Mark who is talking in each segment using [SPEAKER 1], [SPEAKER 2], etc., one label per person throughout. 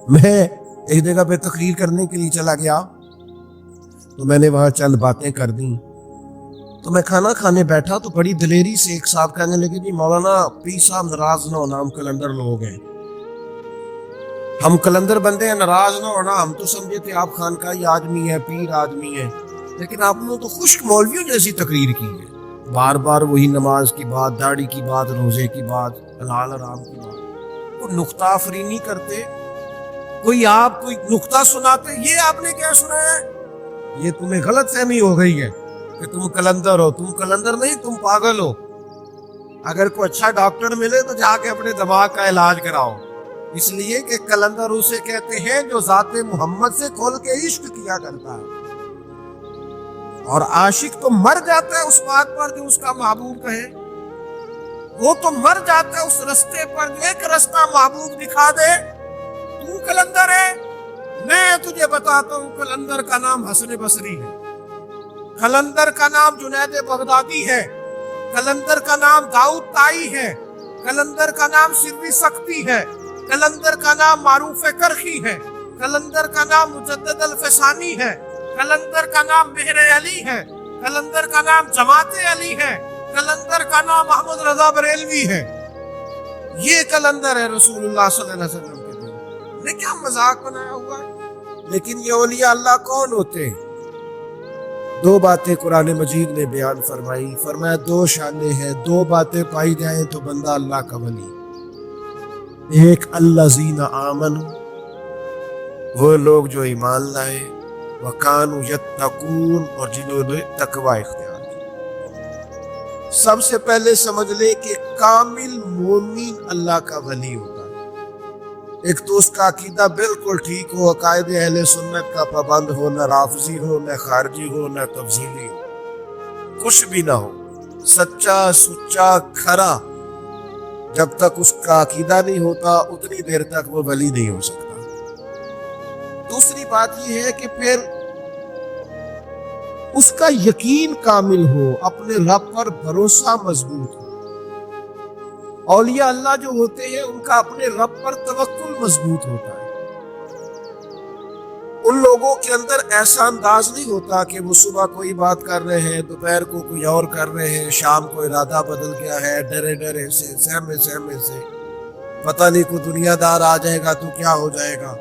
[SPEAKER 1] میں ایک جگہ پہ تقریر کرنے کے لیے چلا گیا تو میں نے وہاں چند باتیں کر دیں. تو میں کھانا کھانے بیٹھا تو بڑی دلیری سے ایک صاحب کہنے لگے جی مولانا پیر صاحب ناراض نہ ہونا، ہم کلندر لوگ ہیں، ہم کلندر بندے ہیں، ناراض نہ ہونا، ہم تو سمجھے تھے آپ خانقاہی آدمی ہے، پیر آدمی ہے، لیکن آپ نے تو خشک مولویوں جیسی تقریر کی ہے، بار بار وہی نماز کی بات، داڑھی کی بات، روزے کی بات، حلال حرام کی بات. کوئی نقطہ آفرینی کرتے، کوئی نقطہ سناتے، یہ آپ نے کیا سنا ہے؟ یہ تمہیں غلط فہمی ہو گئی ہے کہ تم کلندر ہو. تم کلندر نہیں، تم پاگل ہو. اگر کوئی اچھا ڈاکٹر ملے تو جا کے اپنے دماغ کا علاج کراؤ، اس لیے کہ کلندر اسے کہتے ہیں جو ذات محمد سے کھول کے عشق کیا کرتا ہے. اور عاشق تو مر جاتا ہے اس بات پر جو اس کا محبوب کہے، وہ تو مر جاتا ہے اس رستے پر جو ایک رستہ محبوب دکھا دے. تو کلندر ہے، میں تجھے بتاتا ہوں کلندر کا نام حسن بصری ہے، کلندر کا نام جنید بغدادی ہے، کلندر کا نام داؤد طائی ہے، کلندر کا نام سری سختی ہے، کلندر کا نام معروف کرخی ہے، کلندر کا نام مجدد الفسانی ہے، کلندر کا نام مہر علی ہے، کلندر کا نام جماعت علی ہے، کلندر کا نام محمد رضا بریلوی ہے. یہ کلندر ہے رسول اللہ صلی اللہ علیہ وسلم کے دین نے کیا مذاق بنایا ہوا ہے. لیکن یہ اولیاء اللہ کون ہوتے ہیں؟ دو باتیں قرآن مجید نے بیان فرمائی، فرمایا دو شانیں ہیں، دو باتیں پائی جائیں تو بندہ اللہ کا ولی. ایک الذین آمنوا، وہ لوگ جو ایمان لائے، وکانوا یتقون، اور جنہوں نے تقوی اختیار کیا. سب سے پہلے سمجھ لے کہ کامل مومن اللہ کا ولی ہوتا ہے. ایک تو اس کا عقیدہ بالکل ٹھیک ہو، عقائد اہل سنت کا پابند ہو، نہ رافضی ہو، نہ خارجی ہو، نہ تفضیلی ہو، کچھ بھی نہ ہو، سچا سچا کھرا. جب تک اس کا عقیدہ نہیں ہوتا اتنی دیر تک وہ ولی نہیں ہو سکتا. دوسری بات یہ ہے کہ پھر اس کا یقین کامل ہو، اپنے رب پر بھروسہ مضبوط ہو. اولیاء اللہ جو ہوتے ہیں ان کا اپنے رب پر توکل مضبوط ہوتا ہے. ان لوگوں کے اندر ایسا انداز نہیں ہوتا کہ وہ صبح کوئی بات کر رہے ہیں، دوپہر کو کوئی اور کر رہے ہیں، شام کو ارادہ بدل گیا ہے، ڈرے ڈرے سے، سہمے سے، پتہ نہیں کوئی دنیا دار آ جائے گا تو کیا ہو جائے گا.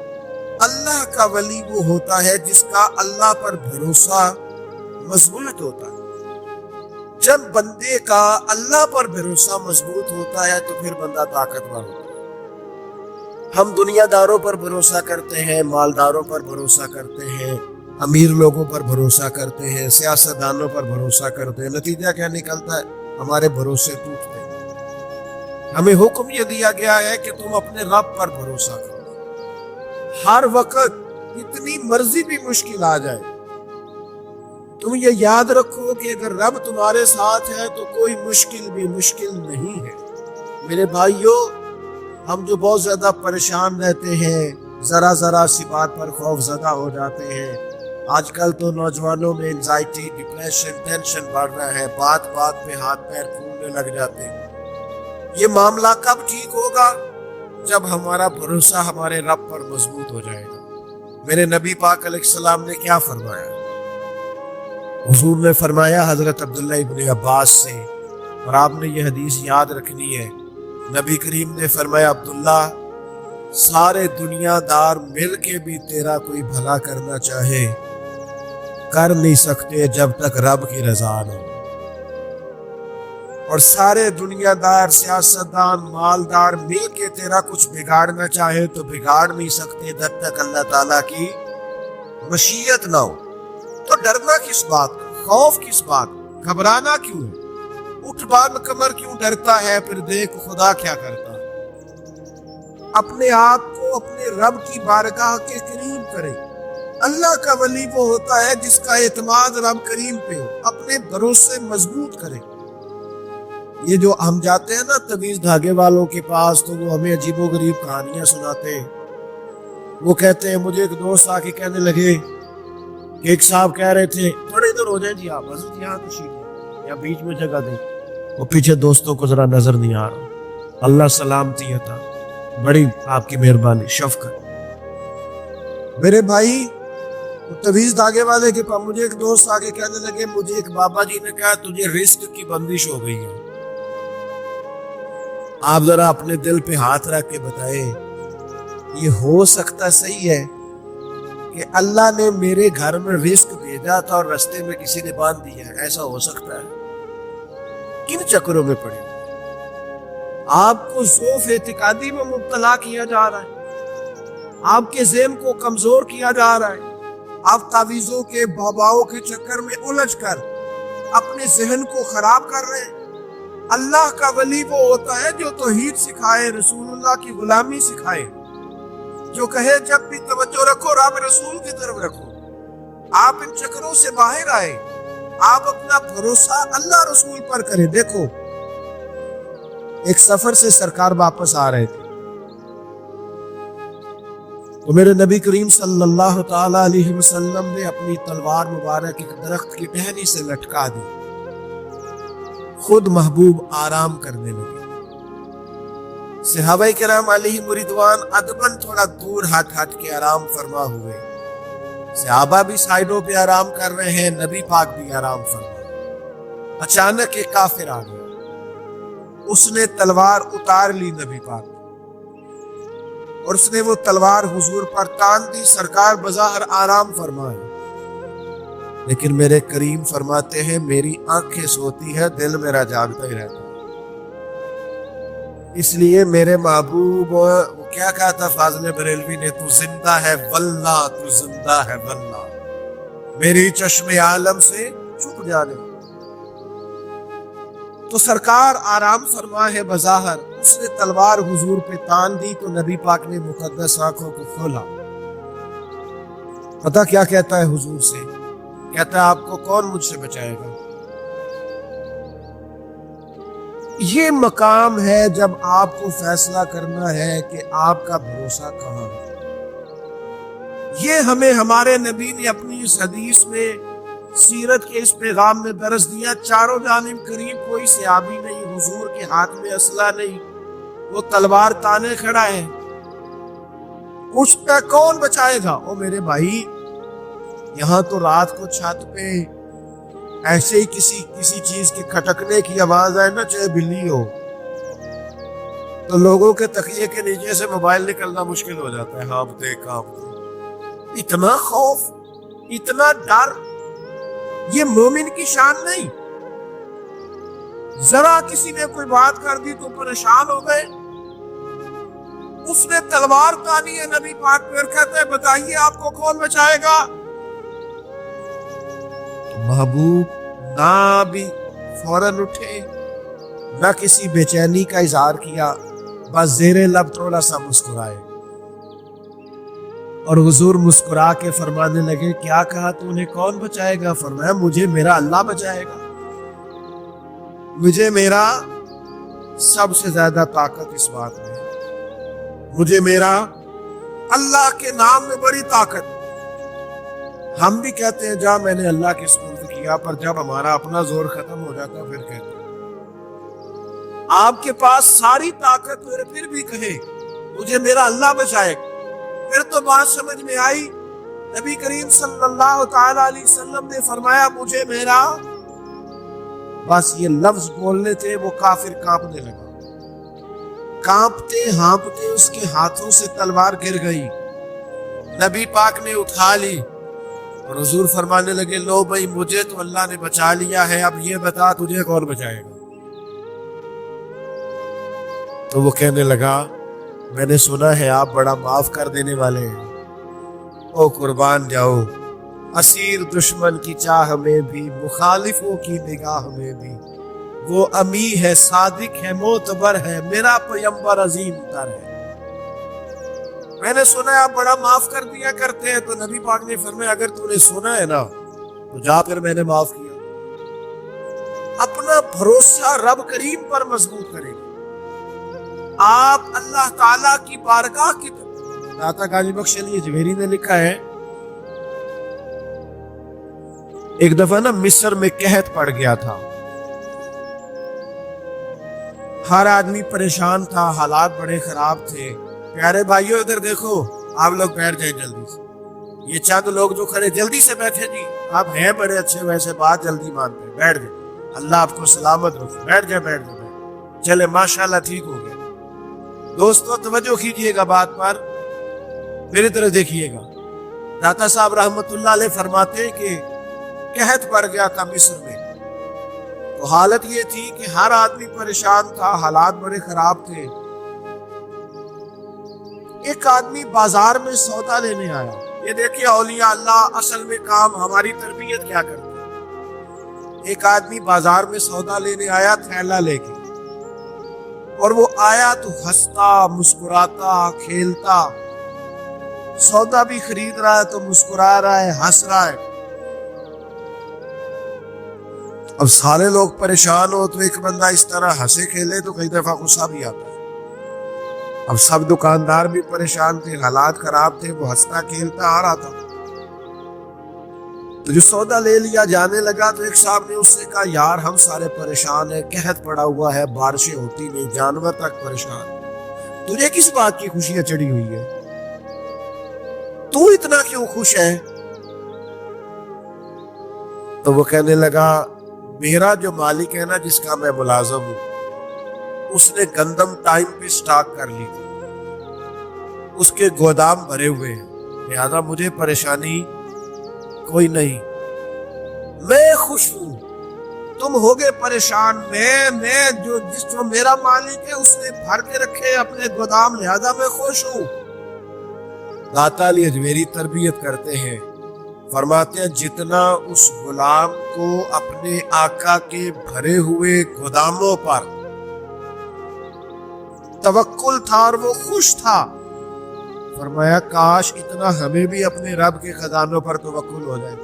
[SPEAKER 1] اللہ کا ولی وہ ہوتا ہے جس کا اللہ پر بھروسہ مضبوط ہوتا ہے. جب بندے کا اللہ پر بھروسہ مضبوط ہوتا ہے تو پھر بندہ طاقتور ہوتا ہے. ہم دنیا داروں پر بھروسہ کرتے ہیں، مالداروں پر بھروسہ کرتے ہیں، امیر لوگوں پر بھروسہ کرتے ہیں، سیاستدانوں پر بھروسہ کرتے ہیں. نتیجہ کیا نکلتا ہے؟ ہمارے بھروسے ٹوٹتے ہیں. ہمیں حکم یہ دیا گیا ہے کہ تم اپنے رب پر بھروسہ کرو. ہر وقت اتنی مرضی بھی مشکل آ جائے، تم یہ یاد رکھو کہ اگر رب تمہارے ساتھ ہے تو کوئی مشکل بھی مشکل نہیں ہے. میرے بھائیوں، ہم جو بہت زیادہ پریشان رہتے ہیں، ذرا سی بات پر خوف زدہ ہو جاتے ہیں. آج کل تو نوجوانوں میں انزائٹی، ڈپریشن، ٹینشن بڑھ رہا ہے، بات پہ ہاتھ پیر پھولنے لگ جاتے ہیں. یہ معاملہ کب ٹھیک ہوگا؟ جب ہمارا بھروسہ ہمارے رب پر مضبوط ہو جائے گا. میرے نبی پاک علیہ السلام نے کیا فرمایا؟ حضور نے فرمایا حضرت عبداللہ ابن عباس سے، اور آپ نے یہ حدیث یاد رکھنی ہے. نبی کریم نے فرمایا عبداللہ، سارے دنیا دار مل کے بھی تیرا کوئی بھلا کرنا چاہے کر نہیں سکتے جب تک رب کی رضا نہ ہو. اور سارے دنیا دار، سیاستدان، مالدار مل کے تیرا کچھ بگاڑنا چاہے تو بگاڑ نہیں سکتے جب تک اللہ تعالیٰ کی مشیت نہ ہو. تو ڈرنا کس بات کا؟ خوف کس بات کا؟ گھبرانا کیوں ہے؟ اٹھ باندھ کمر کیوں ڈرتا ہے؟ پھر دیکھ خدا کیا کرتا ہے. اپنے آپ کو اپنے رب کی بارگاہ کے قریب کرے. اللہ کا ولی وہ ہوتا ہے جس کا اعتماد رب کریم پہ ہو، اپنے بھروسے مضبوط کرے. یہ جو ہم جاتے ہیں نا تمیز دھاگے والوں کے پاس تو وہ ہمیں عجیب و غریب کہانیاں سناتے ہیں. وہ کہتے ہیں، مجھے ایک دوست آ کے کہنے لگے کہ ایک صاحب کہہ رہے تھے تھوڑے ادھر ہو جائیں جی آپ، حضرت یہاں تشریف یا بیچ میں جگہ دیں. وہ پیچھے دوستوں کو ذرا نظر نہیں آ رہا. اللہ سلامتی عطا، بڑی آپ کی مہربانی، شفقت. میرے بھائی تویز دھاگے والے کے پاس مجھے ایک دوست آگے کہنے لگے مجھے ایک بابا جی نے کہا تجھے رزق کی بندش ہو گئی ہے. آپ ذرا اپنے دل پہ ہاتھ رکھ کے بتائیں یہ ہو سکتا صحیح ہے کہ اللہ نے میرے گھر میں رزق بھیجا تھا اور رستے میں کسی نے باندھ دیا ہے؟ ایسا ہو سکتا ہے؟ کن چکروں میں پڑے آپ کو ضعف اعتقادی میں مبتلا کیا جا رہا ہے، آپ کے ذہن کو کمزور کیا جا رہا ہے، آپ تعویذوں کے باباؤں کے چکر میں الجھ کر اپنے ذہن کو خراب کر رہے ہیں. اللہ کا ولی وہ ہوتا ہے جو توحید سکھائے، رسول اللہ کی غلامی سکھائے، جو کہے جب بھی توجہ رکھو رب رسول کی طرف رکھو. آپ ان چکروں سے باہر آئے، آپ اپنا بھروسہ اللہ رسول پر کریں. دیکھو ایک سفر سے سرکار واپس آ رہے تھے تو میرے نبی کریم صلی اللہ تعالی علیہ وسلم نے اپنی تلوار مبارک ایک درخت کی ٹہنی سے لٹکا دی. خود محبوب آرام کرنے لگے. صحابہ کرام علیہ رضوان ادباً تھوڑا دور ہٹ کے آرام فرما ہوئے. صحابہ بھی سائیڈوں پہ آرام کر رہے ہیں، نبی پاک بھی آرام فرما. اچانک ایک کافر آ گیا، اس نے تلوار اتار لی نبی پاک اور اس نے وہ تلوار حضور پر تان دی. سرکار بظاہر آرام فرمائے لیکن میرے کریم فرماتے ہیں میری آنکھیں سوتی ہے، دل میرا جاگتا ہی رہتا. اس لیے میرے محبوب وہ کیا کہا تھا فاضل بریلوی نے، تو زندہ ہے واللہ، تو زندہ ہے واللہ، میری چشم عالم سے چھپ جانے. تو سرکار آرام فرما ہے بظاہر، اس نے تلوار حضور پہ تان دی تو نبی پاک نے مقدس آنکھوں کو کھولا. پتہ کیا کہتا ہے حضور سے؟ کہتا ہے آپ کو کون مجھ سے بچائے گا؟ یہ مقام ہے جب آپ کو فیصلہ کرنا ہے کہ آپ کا بھروسہ کہاں ہے. یہ ہمیں ہمارے نبی نے اپنی اس حدیث میں، سیرت کے اس پیغام میں درس دیا. چاروں جانب قریب کوئی صحابی نہیں، حضور کے ہاتھ میں اسلحہ نہیں، وہ تلوار تانے کھڑا ہے. پوچھتا کون بچائے گا؟ او میرے بھائی یہاں تو رات کو چھت پہ ایسے ہی کسی چیز کے کھٹکنے کی آواز آئے نا، چاہے بلی ہو، تو لوگوں کے تکیے کے نیچے سے موبائل نکلنا مشکل ہو جاتا ہے. کانپتے کانپتے، اتنا خوف، اتنا ڈر، یہ مومن کی شان نہیں. ذرا کسی نے کوئی بات کر دی تو پریشان ہو گئے. اس نے تلوار تانی ہے نبی پاک پر، کہتے ہیں بتائیے آپ کو کون بچائے گا؟ محبوب نہ بھی فوراً اٹھے، نہ کسی بے چینی کا اظہار کیا، بس زیر لب تھوڑا سا مسکرائے. اور حضور مسکرا کے فرمانے لگے کیا کہا تو انہیں کون بچائے گا؟ فرمایا مجھے میرا اللہ بچائے گا. مجھے میرا سب سے زیادہ طاقت اس بات میں ہے، مجھے میرا اللہ کے نام میں بڑی طاقت. ہم بھی کہتے ہیں جا میں نے اللہ کے سپرد کیا، پر جب ہمارا اپنا زور ختم ہو جاتا پھر کہتے ہیں آپ کے پاس ساری طاقت ہے پھر بھی کہے مجھے میرا اللہ بچائے گا. پھر تو بات سمجھ میں آئی. نبی کریم صلی اللہ تعالی علیہ وسلم نے فرمایا مجھے میرا، بس یہ لفظ بولنے تھے وہ کافر کانپنے لگا. کانپتے ہانپتے اس کے ہاتھوں سے تلوار گر گئی. نبی پاک نے اٹھا لی اور حضور فرمانے لگے لو بھائی مجھے تو اللہ نے بچا لیا ہے، اب یہ بتا تجھے کون بچائے گا؟ تو وہ کہنے لگا میں نے سنا ہے آپ بڑا معاف کر دینے والے ہیں. او قربان جاؤ، اسیر دشمن کی چاہ میں بھی، مخالفوں کی نگاہ میں بھی، وہ امی ہے، صادق ہے، معتبر ہے، میرا پیمبر عظیم تر ہے. میں نے سنا ہے آپ بڑا معاف کر دیا کرتے ہیں. تو نبی پاک نے فرمایا اگر تو نے سنا ہے نا تو جا کر میں نے معاف کیا. اپنا بھروسہ رب کریم پر مضبوط کریں. آپ اللہ تعالیٰ کی بارگاہ کی داتا غازی بخش علی جویری نے لکھا ہے ایک دفعہ نا مصر میں قحط پڑ گیا تھا، ہر آدمی پریشان تھا، حالات بڑے خراب تھے. پیارے بھائیوں ادھر دیکھو، آپ لوگ بیٹھ جائیں جلدی سے. یہ چند لوگ جو کھڑے جلدی سے بیٹھے جی آپ ہیں بڑے اچھے ویسے بات جلدی مانتے ہیں بیٹھ جائیں اللہ آپ کو سلامت رکھے بیٹھ جائے چلے ماشاءاللہ ٹھیک ہو گیا دوستو توجہ کیجئے گا بات پر میری طرف دیکھیے گا داتا صاحب رحمت اللہ علیہ فرماتے ہیں کہ قحط پڑ گیا تھا مصر میں تو حالت یہ تھی کہ ہر آدمی پریشان تھا حالات بڑے خراب تھے ایک آدمی بازار میں سودا لینے آیا یہ دیکھیے اولیاء اللہ اصل میں کام ہماری تربیت کیا کرتے ہیں ایک آدمی بازار میں سودا لینے آیا تھیلا لے کے اور وہ آیا تو ہنستا مسکراتا کھیلتا سودا بھی خرید رہا ہے تو مسکرا رہا ہے ہنس رہا ہے اب سارے لوگ پریشان ہو تو ایک بندہ اس طرح ہنسے کھیلے تو کئی دفعہ غصہ بھی آتا ہے اب سب دکاندار بھی پریشان تھے حالات خراب تھے وہ ہنستا کھیلتا آ رہا تھا تو جو سودا لے لیا جانے لگا تو ایک صاحب نے اس سے کہا یار ہم سارے پریشان ہیں قحط پڑا ہوا ہے بارشیں ہوتی نہیں جانور تک پریشان تجھے کس بات کی خوشیاں چڑھی ہوئی ہے تو اتنا کیوں خوش ہے تو وہ کہنے لگا میرا جو مالک ہے نا جس کا میں ملازم ہوں اس نے گندم ٹائم پہ سٹاک کر لی تھی اس کے گودام بھرے ہوئے ہیں لہذا مجھے پریشانی کوئی نہیں میں خوش ہوں تم ہوگے پریشان میں جو میرا مالک ہے اس نے بھر کے رکھے اپنے گودام لہذا میں خوش ہوں داتا علی اجمیری تربیت کرتے ہیں فرماتے ہیں جتنا اس غلام کو اپنے آقا کے بھرے ہوئے گوداموں پر توکل تھا اور وہ خوش تھا فرمایا کاش اتنا ہمیں بھی اپنے رب کے خزانوں پر توکل ہو جائے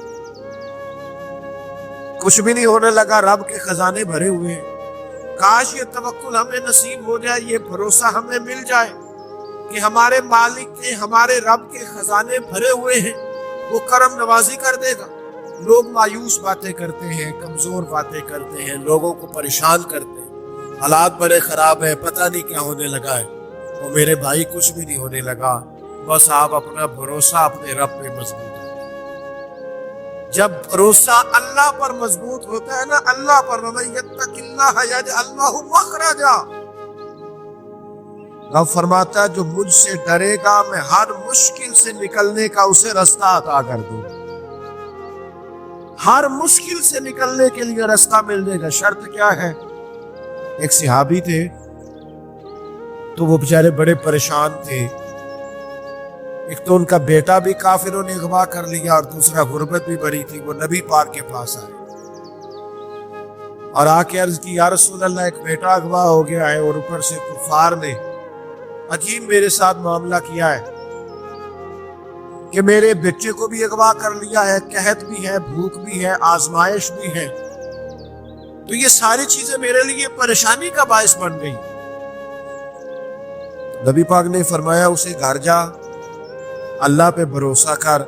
[SPEAKER 1] کچھ بھی نہیں ہونے لگا رب کے خزانے بھرے ہوئے ہیں کاش یہ توکل ہمیں نصیب ہو جائے یہ بھروسہ ہمیں مل جائے کہ ہمارے مالک کے ہمارے رب کے خزانے بھرے ہوئے ہیں وہ کرم نوازی کر دے گا لوگ مایوس باتیں کرتے ہیں کمزور باتیں کرتے ہیں لوگوں کو پریشان کرتے ہیں حالات بڑے خراب ہیں پتہ نہیں کیا ہونے لگا ہے وہ میرے بھائی کچھ بھی نہیں ہونے لگا بس آپ اپنا بھروسہ اپنے رب پہ مضبوط رکھیں جب بھروسہ اللہ پر مضبوط ہوتا ہے نا اللہ پر وَمَن يَتَّقِ اللَّهَ يَجْعَلْ لَهُ مَخْرَجًا رب فرماتا ہے جو مجھ سے ڈرے گا میں ہر مشکل سے نکلنے کا اسے رستہ عطا کر دوں ہر مشکل سے نکلنے کے لیے رستہ مل جائے گا شرط کیا ہے ایک صحابی تھے تو وہ بیچارے بڑے پریشان تھے ایک تو ان کا بیٹا بھی کافروں نے اغوا کر لیا اور دوسرا غربت بھی بڑی تھی وہ نبی پاک کے پاس آئے اور آ کے عرض کی یا رسول اللہ ایک بیٹا اغوا ہو گیا ہے اور اوپر سے کفار نے عجیب میرے ساتھ معاملہ کیا ہے کہ میرے بچے کو بھی اغوا کر لیا ہے قحط بھی ہے بھوک بھی ہے آزمائش بھی ہے تو یہ ساری چیزیں میرے لیے پریشانی کا باعث بن گئی نبی پاک نے فرمایا اسے گھر جا اللہ پہ بھروسہ کر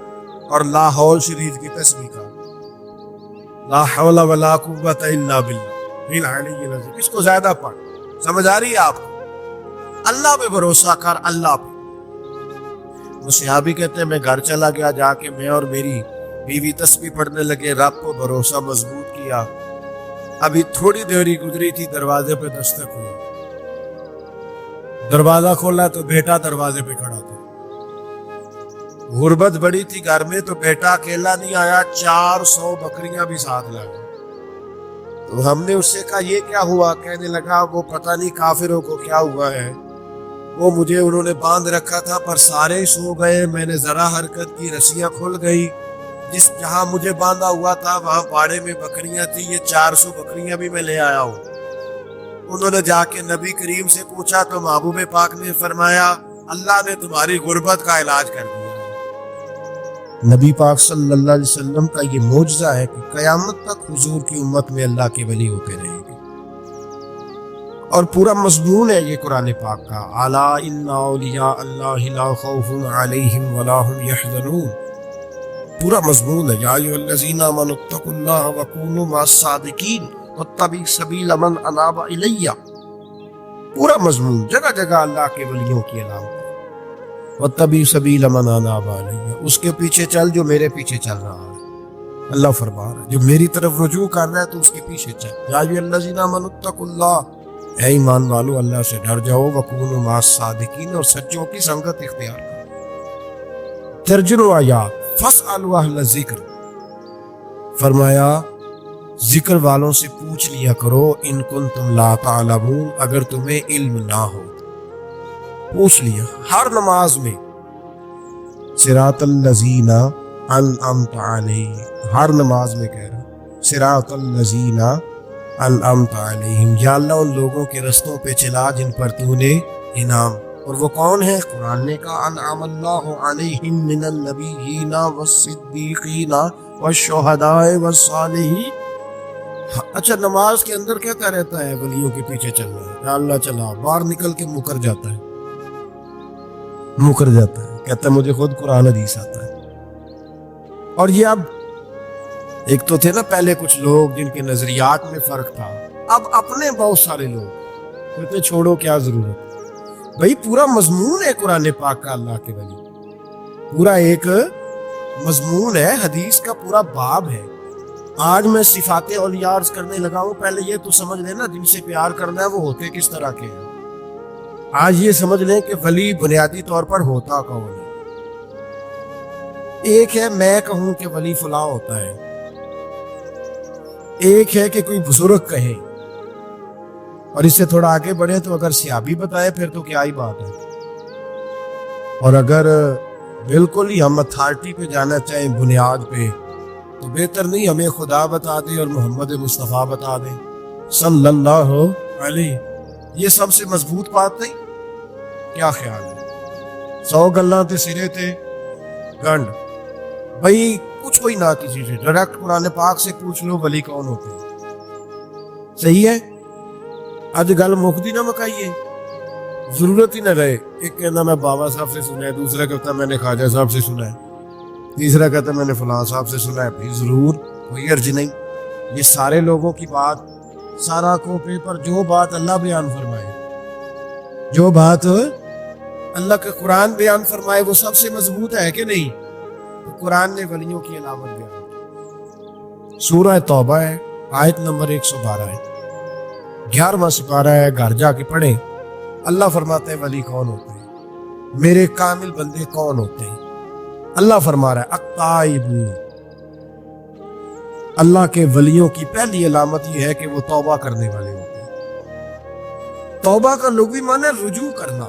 [SPEAKER 1] اور لا حول شریف کی تسبیح کر لا حول ولا قوت الا باللہ العلی العظیم اس کو زیادہ پڑھ سمجھ آ رہی ہے آپ کو اللہ پہ بھروسہ کر اللہ پہ وہ صحابی کہتے ہیں میں گھر چلا گیا جا کے میں اور میری بیوی تسبیح پڑھنے لگے رب کو بھروسہ مضبوط کیا ابھی تھوڑی دیری گزری تھی دروازے پہ دستک ہوئی دروازہ کھولا تو بیٹا دروازے پہ کھڑا تھا غربت بڑی تھی گھر میں تو بیٹا اکیلا نہیں آیا 400 بکریاں بھی ساتھ لائے تو ہم نے اس سے کہا یہ کیا ہوا کہنے لگا وہ پتہ نہیں کافروں کو کیا ہوا ہے وہ مجھے انہوں نے باندھ رکھا تھا پر سارے سو گئے میں نے ذرا حرکت کی رسیاں کھل گئی جس جہاں مجھے باندھا ہوا تھا وہاں باڑے میں بکریاں تھی یہ 400 بکریاں بھی میں لے آیا ہوں انہوں نے جا کے نبی کریم سے پوچھا تو محبوب پاک نے فرمایا اللہ نے تمہاری غربت کا علاج کر دیا نبی پاک صلی اللہ علیہ وسلم کا یہ معجزہ ہے کہ قیامت تک حضور کی امت میں اللہ کے ولی ہوتے رہیں گے اور پورا مضمون ہے یہ قرآن پاک کا الا ان اولیاء اللہ لا خوف علیہم ولا هم يحزنون پورا مضمون ہے یا ایھا الذین آمنوا اتقوا اللہ وکونوا مع الصادقین واتبعوا سبیل من اناب الی پورا مضمون جگہ جگہ اللہ کے ولیوں کی علامت وَاتَّبِعْ سَبِيلَ مَنْ أَنَابَ إِلَيَّ، اس کے پیچھے چل جو میرے پیچھے چل رہا ہے۔ اللہ فرما رہا ہے جو میری طرف رجوع کر رہا ہے تو اس کے پیچھے چل۔ یا ایھا الذین آمنوا اتقوا اللہ، اے ایمان والو اللہ سے ڈر جاؤ، وکونوا مع الصادقین، اور سچوں کی سنگت اختیار کرو۔ ترجمہ آیات، فاسألوا اہل الذکر، فرمایا ذکر والوں سے پوچھ لیا کرو، ان کنتم لا تعلمون، اگر تمہیں علم نہ ہو پوچھ لیا۔ ہر نماز میں صراط الذین انعمت علیہم، ہر نماز میں کہہ رہا صراط الذین انعمت علیہم، یا اللہ ان لوگوں کے رستوں پہ چلا جن پر تو نے انعام، اور وہ کون ہے؟ قرآن نے کہا انعم اللہ علیہم من النبیین والصدیقین والشہداء والصالحین۔ اچھا نماز کے اندر کہتا رہتا ہے ولیوں کے پیچھے چلنا ہے، یا اللہ چلا، باہر نکل کے مکر جاتا ہے، کہتا ہے مجھے خود قرآن حدیث آتا ہے۔ اور یہ اب ایک تو تھے نا پہلے کچھ لوگ جن کے نظریات میں فرق تھا، اب اپنے بہت سارے لوگ کہتے چھوڑو کیا ضرورت، بھئی پورا مضمون ہے قرآن پاک کا اللہ کے ولی، پورا ایک مضمون ہے، حدیث کا پورا باب ہے۔ آج میں صفات اولیاء عرض کرنے لگا ہوں، پہلے یہ تو سمجھ لینا جن سے پیار کرنا ہے وہ ہوتے کس طرح کے ہیں۔ آج یہ سمجھ لیں کہ ولی بنیادی طور پر ہوتا کون ہے۔ ایک ہے میں کہوں کہ ولی فلاں ہوتا ہے، ایک ہے کہ کوئی بزرگ کہے، اور اس سے تھوڑا آگے بڑھے تو اگر صحابی بتائے پھر تو کیا ہی بات ہے، اور اگر بالکل ہی ہم اتھارٹی پہ جانا چاہیں بنیاد پہ تو بہتر نہیں ہمیں خدا بتا دے اور محمد مصطفیٰ بتا دے صلی اللہ علیہ، یہ سب سے مضبوط بات نہیں؟ کیا خیال ہے؟ 100 گلاں تے سرے تے گنڈ، بھائی کچھ کوئی نہ کسی سے ڈائریکٹ قرآن پاک سے پوچھ لو ولی کون ہوتے ہیں، صحیح ہے؟ اج گل مکدی نہ مکائیے، ضرورت ہی نہ رہے، ایک کہنا میں بابا صاحب سے سنا ہے، دوسرا کہتا میں نے خواجہ صاحب سے سنا ہے، تیسرا کہتا میں نے فلاں صاحب سے سنا ہے، بھی ضرور کوئی عرض نہیں، یہ سارے لوگوں کی بات سارا کو پیپر، جو بات اللہ بیان فرمائے، جو بات اللہ کے قرآن بیان فرمائے وہ سب سے مضبوط ہے کہ نہیں؟ تو قرآن نے ولیوں کی علامت بیان کی، سورہ توبہ ہے، آیت نمبر 112 ہے، 11واں سپارہ ہے، گھر جا کے پڑھیں۔ اللہ فرماتے ہیں ولی کون ہوتے ہیں، میرے کامل بندے کون ہوتے ہیں؟ اللہ فرما رہا ہے التائبون، اللہ کے ولیوں کی پہلی علامت یہ ہے کہ وہ توبہ کرنے والے ہوتے ہیں۔ توبہ کا لغوی معنی ہے رجوع کرنا،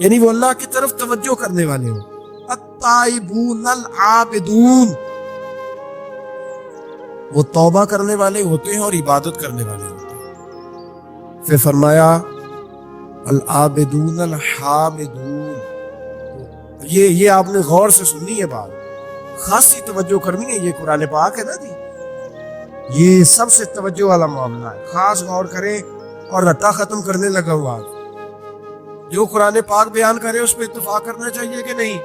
[SPEAKER 1] یعنی وہ اللہ کی طرف توجہ کرنے والے ہوں۔ التائبون العابدون، وہ توبہ کرنے والے ہوتے ہیں اور عبادت کرنے والے ہوتے ہیں۔ پھر فرمایا العابدون الحامدون، یہ آپ نے غور سے سننی ہے بات، خاصی توجہ کرنی ہے، یہ قرآن پاک ہے نا جی، یہ سب سے توجہ والا معاملہ ہے، خاص غور کریں، اور رٹا ختم کرنے لگا ہوا آج، جو قرآن پاک بیان کرے اس پہ اتفاق کرنا چاہیے کہ نہیں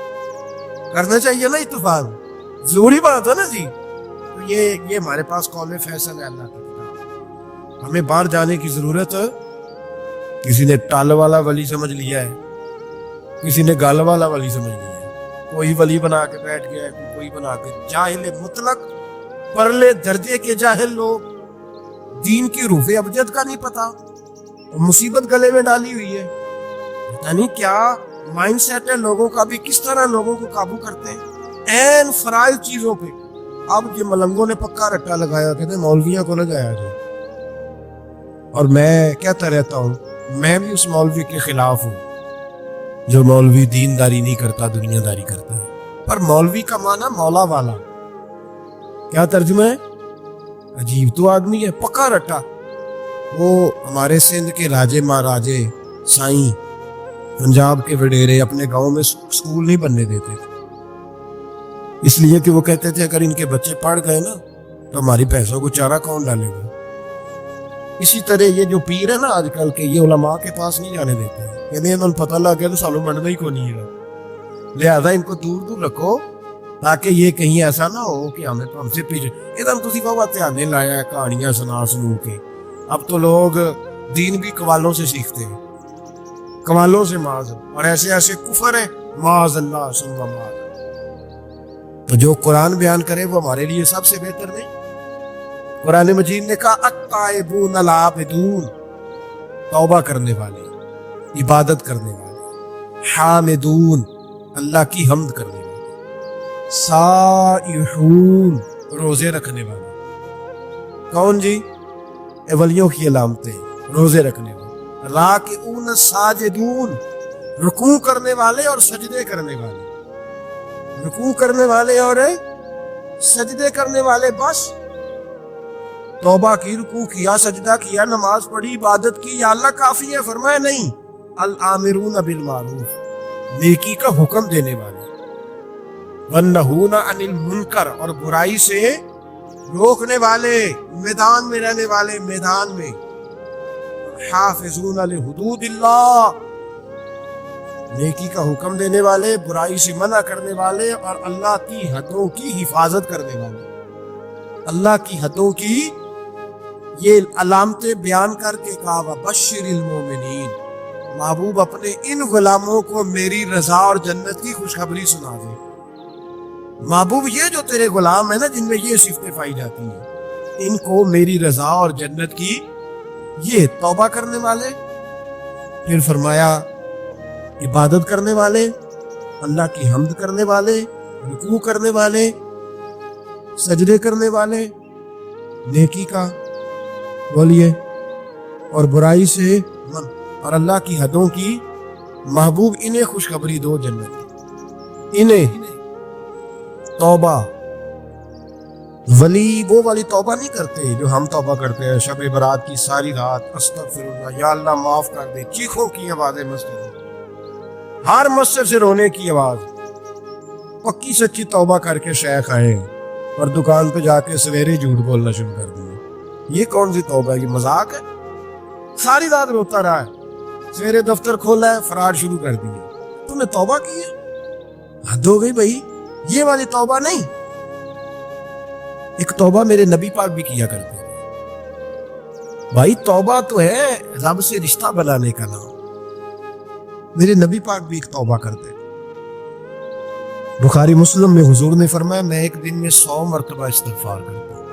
[SPEAKER 1] کرنا چاہیے نا؟ اتفاق ضروری بات ہے نا جی۔ تو یہ ہمارے پاس قول فیصل ہے اللہ کا کتاب، ہمیں باہر جانے کی ضرورت، کسی نے ٹال والا ولی سمجھ لیا ہے، کسی نے گال والا ولی سمجھ لیا ہے، کوئی ولی بنا کے بیٹھ گیا ہے، کوئی بنا کے، جاہل مطلق پرلے درجے کے جاہل لوگ، دین کی روح ابجد کا نہیں پتا، مصیبت گلے میں ڈالی ہوئی ہے، پتہ نہیں کیا مائنڈ سیٹ ہے لوگوں کا، بھی کس طرح لوگوں کو قابو کرتے ہیں این فرائض چیزوں پہ۔ اب یہ ملنگوں نے پکا رٹا لگایا، کہتے ہیں مولویوں کو لگایا جائے، اور میں کہتا رہتا ہوں میں بھی اس مولوی کے خلاف ہوں جو مولوی دینداری نہیں کرتا، دنیا داری کرتا ہے۔ پر مولوی کا معنی مولا والا، کیا ترجمہ ہے؟ عجیب تو آدمی ہے، پکا رٹا۔ وہ ہمارے سندھ کے راجے مہاراجے سائیں، پنجاب کے وڈیرے اپنے گاؤں میں سکول نہیں بننے دیتے تھے، اس لیے کہ وہ کہتے تھے اگر ان کے بچے پڑھ گئے نا تو ہماری پیسوں کو چارہ کون ڈالے گا۔ اسی طرح یہ جو پیر ہے نا آج کل کے، یہ علماء کے پاس نہیں جانے دیتے ہیں، یعنی انہوں نے پتہ لگ گیا تو سالوں بننا ہی کو نہیں ہے، لہذا ان کو دور دور رکھو تاکہ یہ کہیں ایسا نہ ہو کہ ہم سے پیچھے۔ ادھر تسی بابا دھیانے لایا ہے کہانیاں سنا کے، اب تو لوگ دین بھی قوالوں سے سیکھتے ہیں، کمالوں سے معاذ اللہ، اور ایسے ایسے کفر ہے معاذ اللہ ثم معاذ اللہ۔ تو جو قرآن بیان کرے وہ ہمارے لیے سب سے بہتر نہیں؟ قرآن مجید نے کہا التائبون العابدون، توبہ کرنے والے، عبادت کرنے والے، حامدون، اللہ کی حمد کرنے والے، سائحون، روزے رکھنے والے۔ کون جی؟ ولیوں کی علامتیں، روزے رکھنے والے، راکعون ساجدون، رکوع کرنے والے اور سجدے کرنے والے، رکوع کرنے والے اور سجدے کرنے والے۔ بس توبہ کی، رکوع کیا، سجدہ کیا، نماز پڑھی، عبادت کی، یا اللہ کافی ہے؟ فرمایا نہیں، الآمرون بالمعروف، نیکی کا حکم دینے والے، والنہون عن المنکر، اور برائی سے روکنے والے، میدان میں رہنے والے، میدان میں، حافظون لحدود اللہ، نیکی کا حکم دینے والے، برائی سے منع کرنے والے، اور اللہ کی حدوں کی حفاظت کرنے والے۔ اللہ کی حدوں کی یہ علامتیں بیان کر کے کہا وبشر المومنین، محبوب اپنے ان غلاموں کو میری رضا اور جنت کی خوشخبری سنا دے۔ محبوب یہ جو تیرے غلام ہیں نا، جن میں یہ صفتیں پائی جاتی ہیں، ان کو میری رضا اور جنت کی، یہ توبہ کرنے والے، پھر فرمایا عبادت کرنے والے، اللہ کی حمد کرنے والے، رکوع کرنے والے، سجدے کرنے والے، نیکی کا بولیے اور برائی سے من، اور اللہ کی حدوں کی، محبوب انہیں خوشخبری دو جنت کی۔ انہیں توبہ، ولی وہ والی توبہ نہیں کرتے جو ہم توبہ کرتے ہیں شب برات کی ساری رات، استغفر اللہ، یا اللہ معاف کر دے، چیخوں کی آوازیں مسجد میں، ہر مسجد سے رونے کی آواز، پکی سچی توبہ کر کے شیخ آئے اور دکان پہ جا کے سویرے جھوٹ بولنا شروع کر دیا۔ یہ کون سی توبہ ہے؟ یہ مذاق ہے؟ ساری رات روتا رہا ہے، سویرے دفتر کھولا ہے، فرار شروع کر دیا، تم نے توبہ کی ہے؟ حد ہو گئی بھائی، یہ والی توبہ نہیں۔ ایک توبہ میرے نبی پاک بھی کیا کرتے ہیں بھائی، توبہ تو ہے رب سے رشتہ بنانے کا نام، میرے نبی پاک بھی ایک توبہ کرتے ہیں۔ بخاری مسلم میں حضور نے فرمایا میں ایک دن میں 100 مرتبہ استغفار کرتا ہوں۔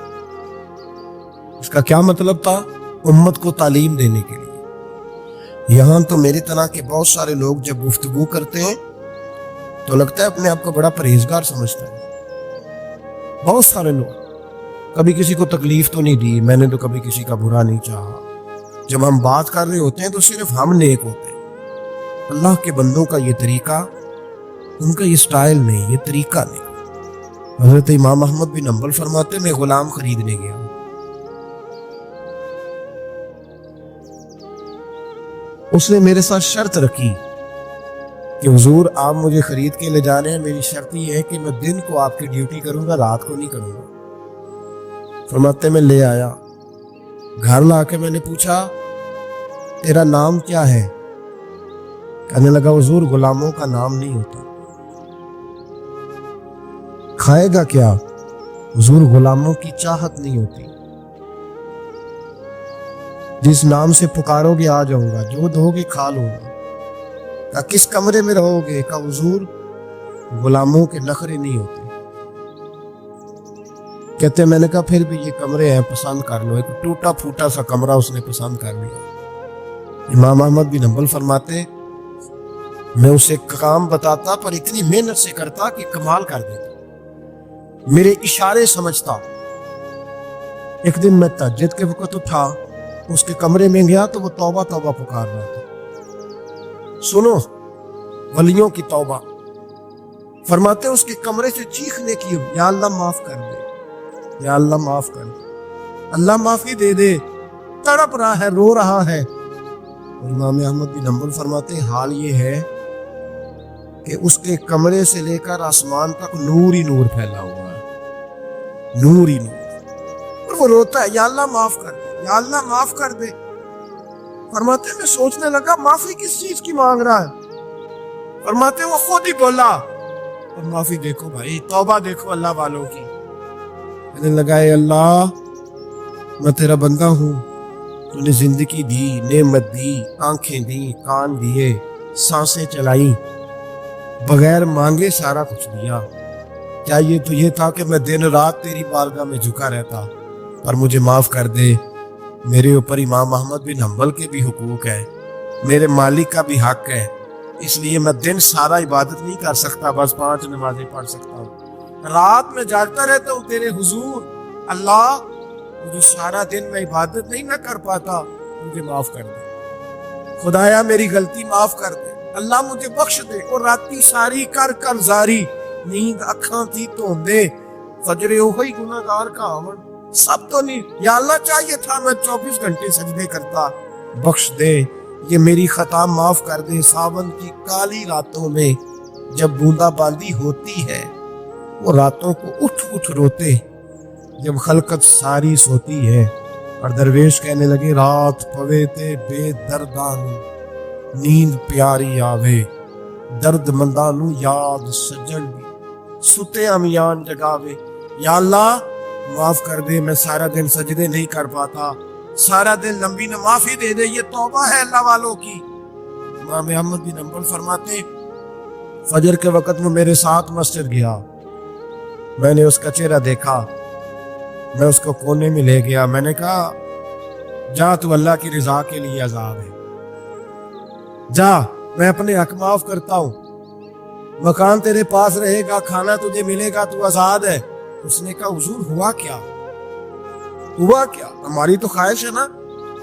[SPEAKER 1] اس کا کیا مطلب تھا؟ امت کو تعلیم دینے کے لیے۔ یہاں تو میری طرح کے بہت سارے لوگ جب گفتگو کرتے ہیں تو لگتا ہے اپنے آپ کو بڑا پرہیزگار سمجھتا ہے۔ بہت سارے لوگ، کبھی کسی کو تکلیف تو نہیں دی، میں نے تو کبھی کسی کا برا نہیں چاہا، جب ہم بات کر رہے ہوتے ہیں تو صرف ہم نیک ہوتے ہیں۔ اللہ کے بندوں کا یہ طریقہ، ان کا یہ سٹائل نہیں، یہ طریقہ نہیں۔ حضرت امام احمد بن حنبل فرماتے میں غلام خریدنے گیا، اس نے میرے ساتھ شرط رکھی کہ حضور آپ مجھے خرید کے لے جا رہے ہیں، میری شرط یہ ہے کہ میں دن کو آپ کی ڈیوٹی کروں گا، رات کو نہیں کروں گا۔ فرماتے میں لے آیا، گھر لا کے میں نے پوچھا تیرا نام کیا ہے؟ کہنے لگا حضور غلاموں کا نام نہیں ہوتا۔ کھائے گا کیا؟ حضور غلاموں کی چاہت نہیں ہوتی، جس نام سے پکارو گے آ جاؤں گا، جو دو گے کھا لوں گا۔ کہا کس کمرے میں رہو گے؟ کہا حضور غلاموں کے نخرے نہیں ہوتے۔ کہتے میں نے کہا پھر بھی یہ کمرے ہیں، پسند کر لو۔ ایک ٹوٹا پھوٹا سا کمرہ اس نے پسند کر لیا۔ امام احمد بن حنبل فرماتے میں اسے کام بتاتا پر اتنی محنت سے کرتا کہ کمال کر دیتا، میرے اشارے سمجھتا۔ ایک دن میں تہجد کے وقت اٹھا، اس کے کمرے میں گیا تو وہ توبہ توبہ پکار رہا تھا۔ سنو ولیوں کی توبہ، فرماتے اس کے کمرے سے چیخنے کی، یا اللہ معاف کر دے، یا اللہ معاف کر دے، اللہ معافی دے دے، تڑپ رہا ہے، رو رہا ہے۔ اور امام احمد بن حنبل فرماتے حال یہ ہے کہ اس کے کمرے سے لے کر آسمان تک نور ہی نور پھیلا ہوا ہے، نور ہی نور، اور وہ روتا ہے یا اللہ معاف کر دے، یا اللہ معاف کر دے۔ فرماتے میں سوچنے لگا معافی کس چیز کی مانگ رہا ہے؟ فرماتے وہ خود ہی بولا، اور معافی دیکھو بھائی، توبہ دیکھو اللہ والوں کی۔ کہنے لگا اے اللہ میں تیرا بندہ ہوں، تو نے زندگی دی، نعمت دی، آنکھیں دی، کان دیے، سانسیں چلائی، بغیر مانگے سارا کچھ دیا۔ چاہیے تو یہ تھا کہ میں دن رات تیری بارگاہ میں جھکا رہتا، پر مجھے معاف کر دے۔ میرے اوپر امام احمد بن حنبل کے بھی حقوق ہے، میرے مالک کا بھی حق ہے، اس لیے میں دن سارا عبادت نہیں کر سکتا، بس 5 نمازیں پڑھ سکتا ہوں۔ رات میں جاگتا رہتا ہوں تیرے حضور، اللہ مجھے سارا دن میں عبادت نہیں نہ کر پاتا، مجھے معاف کر دے، خدایا میری غلطی معاف کر دے، اللہ مجھے بخش دے۔ اور راتی ساری کر کر زاری، نیند اکھاں تھی دھوندے، فجر اوہی گناہ گار کا آمن، سب تو نہیں، یا اللہ چاہیے تھا میں 24 گھنٹے سجدے کرتا، بخش دے، یہ میری خطا معاف کر دے۔ ساون کی کالی راتوں میں جب بوندا باندی ہوتی ہے، وہ راتوں کو اٹھ اٹھ روتے، جب خلقت ساری سوتی ہے، اور درویش کہنے لگے رات پوے تے بے دردانو، نیند پیاری آوے، درد مندانو یاد سجن بھی، ستے امیان جگاوے۔ یا اللہ معاف کر دے، میں سارا دن سجدے نہیں کر پاتا، سارا دن لمبی نہ معافی دے دے، یہ توبہ ہے اللہ والوں کی۔ امام احمد بن حنبل فرماتے فجر کے وقت میں میرے ساتھ مسجد گیا، میں نے اس کا چہرہ دیکھا، میں اس کو کونے میں لے گیا، میں نے کہا جا تو اللہ کی رضا کے لیے عذاب ہے، جا میں اپنے حق معاف کرتا ہوں، مکان تیرے پاس رہے گا، کھانا تجھے ملے گا، تو آزاد ہے۔ اس نے کہا حضور ہوا کیا؟ ہوا کیا؟ ہماری تو خواہش ہے نا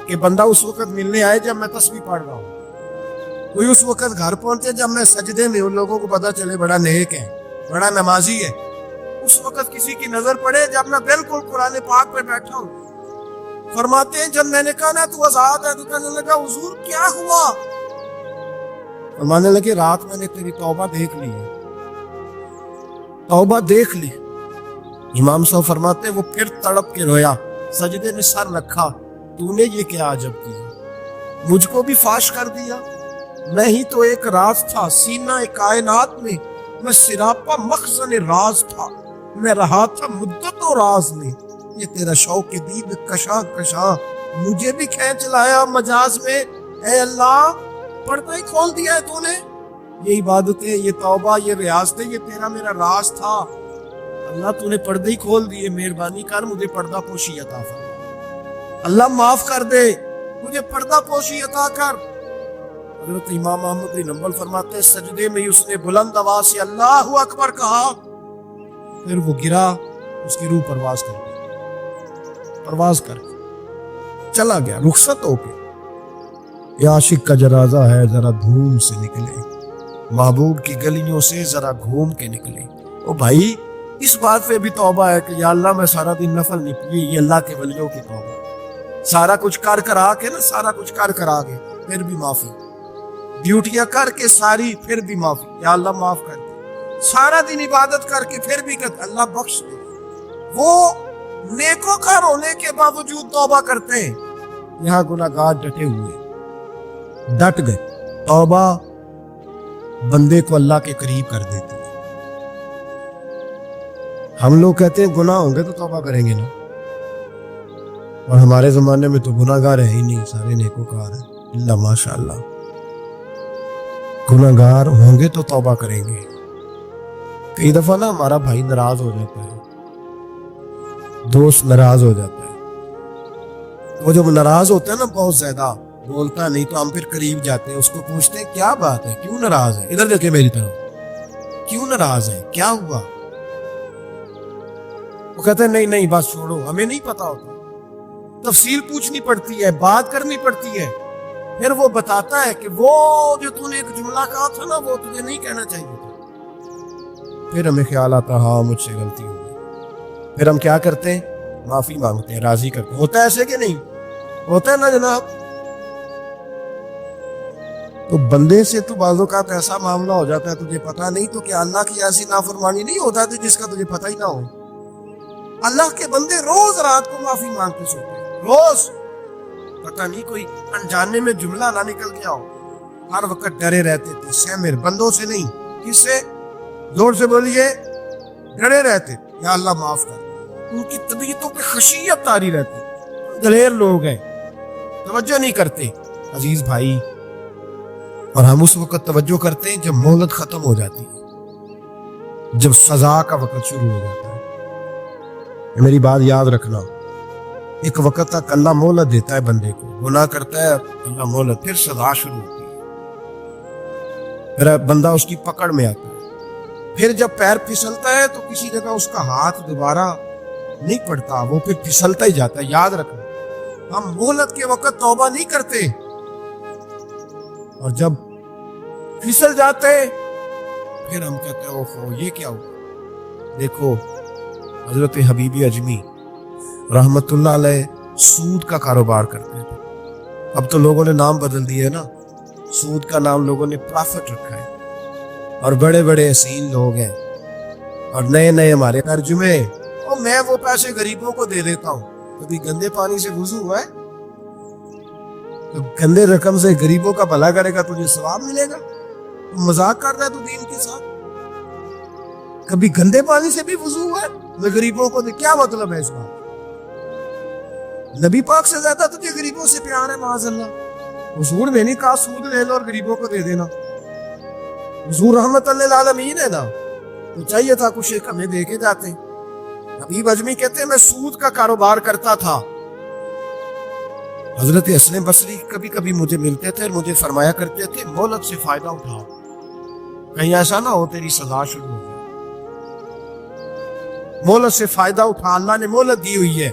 [SPEAKER 1] کہ بندہ اس وقت ملنے آئے جب میں تسبیح پڑھ رہا ہوں، کوئی اس وقت گھر پہنچے جب میں سجدے میں، ان لوگوں کو پتا چلے بڑا نیک ہے، بڑا نمازی ہے، اس وقت کسی کی نظر پڑے جب میں بالکل قرآن پاک پہ بیٹھا ہوں۔ فرماتے ہیں جب میں نے کہا نا تو آزاد ہے، تو کہنے لگا حضور کیا ہوا؟ فرمانے لگے رات میں نے تیری توبہ دیکھ لی ہے، توبہ دیکھ لی۔ امام صاحب فرماتے ہیں وہ پھر تڑپ کے رویا، سجدے میں سر رکھا، تو نے یہ کیا عجب کیا، مجھ کو بھی فاش کر دیا، میں ہی تو ایک راز تھا سینہ کائنات میں سراپا مخزن راز تھا، میں رہا تھا مدت و راز میں، یہ تیرا شوق دید کشاں کشاں مجھے بھی کھینچ لایا مجاز میں۔ اے اللہ پردہ ہی کھول دیا ہے تو نے، یہ عبادتیں، یہ توبہ، یہ ریاضتیں، یہ تیرا میرا راز تھا، اللہ تو نے پردے ہی کھول دیے، مہربانی کر مجھے پردہ پوشی عطا فرما، اللہ معاف کر دے، مجھے پردہ پوشی عطا کر۔ حضرت امام احمد بن حنبل فرماتے ہیں سجدے میں اس نے بلند آواز سے اللہ اکبر کہا، پھر وہ گرا، اس کی روح پرواز کر چلا گیا، رخصت ہو گیا۔ یہ عاشق کا جنازہ ہے، ذرا دھوم سے نکلے، محبوب کی گلیوں سے ذرا گھوم کے نکلے۔ او بھائی اس بات پہ بھی توبہ ہے کہ یا اللہ میں سارا دن نفل نہیں پڑھی، یہ اللہ کے ولیوں کی توبہ، سارا کچھ کر آ کے نا، سارا کچھ کر آ کے پھر بھی معافی، ڈیوٹیاں کر کے ساری پھر بھی معافی، یا اللہ معاف کر دے، سارا دن عبادت کر کے پھر بھی کہ اللہ بخش دے۔ وہ نیکوکار ہونے کے باوجود توبہ کرتے ہیں، یہاں گناہ گار ڈٹے ہوئے، ڈٹ گئے۔ توبہ بندے کو اللہ کے قریب کر دیتی ہے۔ ہم لوگ کہتے ہیں گناہ ہوں گے تو توبہ کریں گے نا، اور ہمارے زمانے میں تو گناہ گار ہے ہی نہیں، سارے نیکوکار ہیں، اللہ ماشاء اللہ۔ گناہ گار ہوں گے تو توبہ کریں گے۔ کئی دفعہ نا ہمارا بھائی ناراض ہو جاتا ہے، دوست ناراض ہو جاتا ہے، وہ جب ناراض ہوتا ہے نا بہت زیادہ بولتا نہیں، تو ہم پھر قریب جاتے ہیں، اس کو پوچھتے ہیں کیا بات ہے، کیوں ناراض ہے، ادھر دیکھے میری طرف، کیوں ناراض ہے، کیا ہوا؟ وہ کہتے ہیں نہیں بس چھوڑو، ہمیں نہیں پتا ہوتا، تفصیل پوچھنی پڑتی ہے، بات کرنی پڑتی ہے، پھر وہ بتاتا ہے کہ وہ جو تو نے ایک جملہ کہا تھا نا وہ تجھے نہیں کہنا چاہیے تھا۔ پھر ہمیں خیال آتا ہاں مجھ سے غلطی ہو گئی، پھر ہم کیا کرتے ہیں، معافی مانگتے ہیں، راضی کرتے ہیں۔ ہوتا ہے ایسے کہ نہیں ہوتا ہے نا جناب؟ تو بندے سے تو بعض اوقات ایسا معاملہ ہو جاتا ہے تجھے پتا نہیں، تو کیا اللہ کی ایسی نافرمانی نہیں ہوتا تھی جس کا تجھے پتہ ہی نہ ہو؟ اللہ کے بندے روز رات کو معافی مانگتے سوتے ہیں، روز، پتہ نہیں کوئی انجانے میں جملہ نہ نکل گیا ہو، ہر وقت ڈرے رہتے تھے، سیمر بندوں سے نہیں، کس سے؟ زور سے بولیے، ڈرے رہتے، یا اللہ معاف کر۔ ان کی طبیعتوں پہ خشیت تاری رہتی، دلیر لوگ ہیں، توجہ نہیں کرتے عزیز بھائی. اور ہم اس وقت توجہ کرتے ہیں جب مہلت ختم ہو جاتی ہے, جب سزا کا وقت شروع ہو جاتا ہے. میری بات یاد رکھنا, ایک وقت تک اللہ مہلت دیتا ہے بندے کو, گناہ کرتا ہے اللہ مہلت, پھر سزا شروع ہوتی ہے, پھر بندہ اس کی پکڑ میں آتا ہے. پھر جب پیر پھسلتا ہے تو کسی جگہ اس کا ہاتھ دوبارہ نہیں پڑتا, وہ پھر پھسلتا ہی جاتا ہے. یاد رکھنا, ہم مہلت کے وقت توبہ نہیں کرتے, اور جب پھسل جاتے پھر ہم کہتے ہیں اوہو یہ کیا ہوا. دیکھو حضرت حبیبی اجمی رحمت اللہ علیہ سود کا کاروبار کرتے تھے. اب تو لوگوں نے نام بدل دیے نا, سود کا نام لوگوں نے پرافٹ رکھا ہے, اور بڑے بڑے حسین لوگ ہیں, اور نئے نئے ہمارے ترجمے, اور میں وہ پیسے غریبوں کو دے دیتا ہوں. کبھی گندے پانی سے وضو ہوا ہے؟ تو گندے رقم سے غریبوں کا بھلا کرے گا تجھے ثواب ملے گا. تو مذاق کر رہا ہے تو دین کے ساتھ. کبھی گندے پانی سے بھی وضو ہوا ہے میں غریبوں کو دے, کیا مطلب ہے اس بات؟ نبی پاک سے زیادہ تجھے غریبوں سے پیار ہے معاذ اللہ. حضور نے نہیں کہا سود لے لو اور غریبوں کو دے دینا. حضور رحمت اللہ العالمین ہے نا, تو چاہیے تھا کچھ ایک ہمیں دے کے جاتے. حبیب اجمی کہتے ہیں میں سود کا کاروبار کرتا تھا. حضرت حسن بصری کبھی کبھی مجھے ملتے تھے اور مجھے فرمایا کرتے تھے مہلت سے فائدہ اٹھاؤ, کہیں ایسا نہ ہو تیری سزا شروع ہو جائے. مہلت سے فائدہ اٹھا, اللہ نے مہلت دی ہوئی ہے.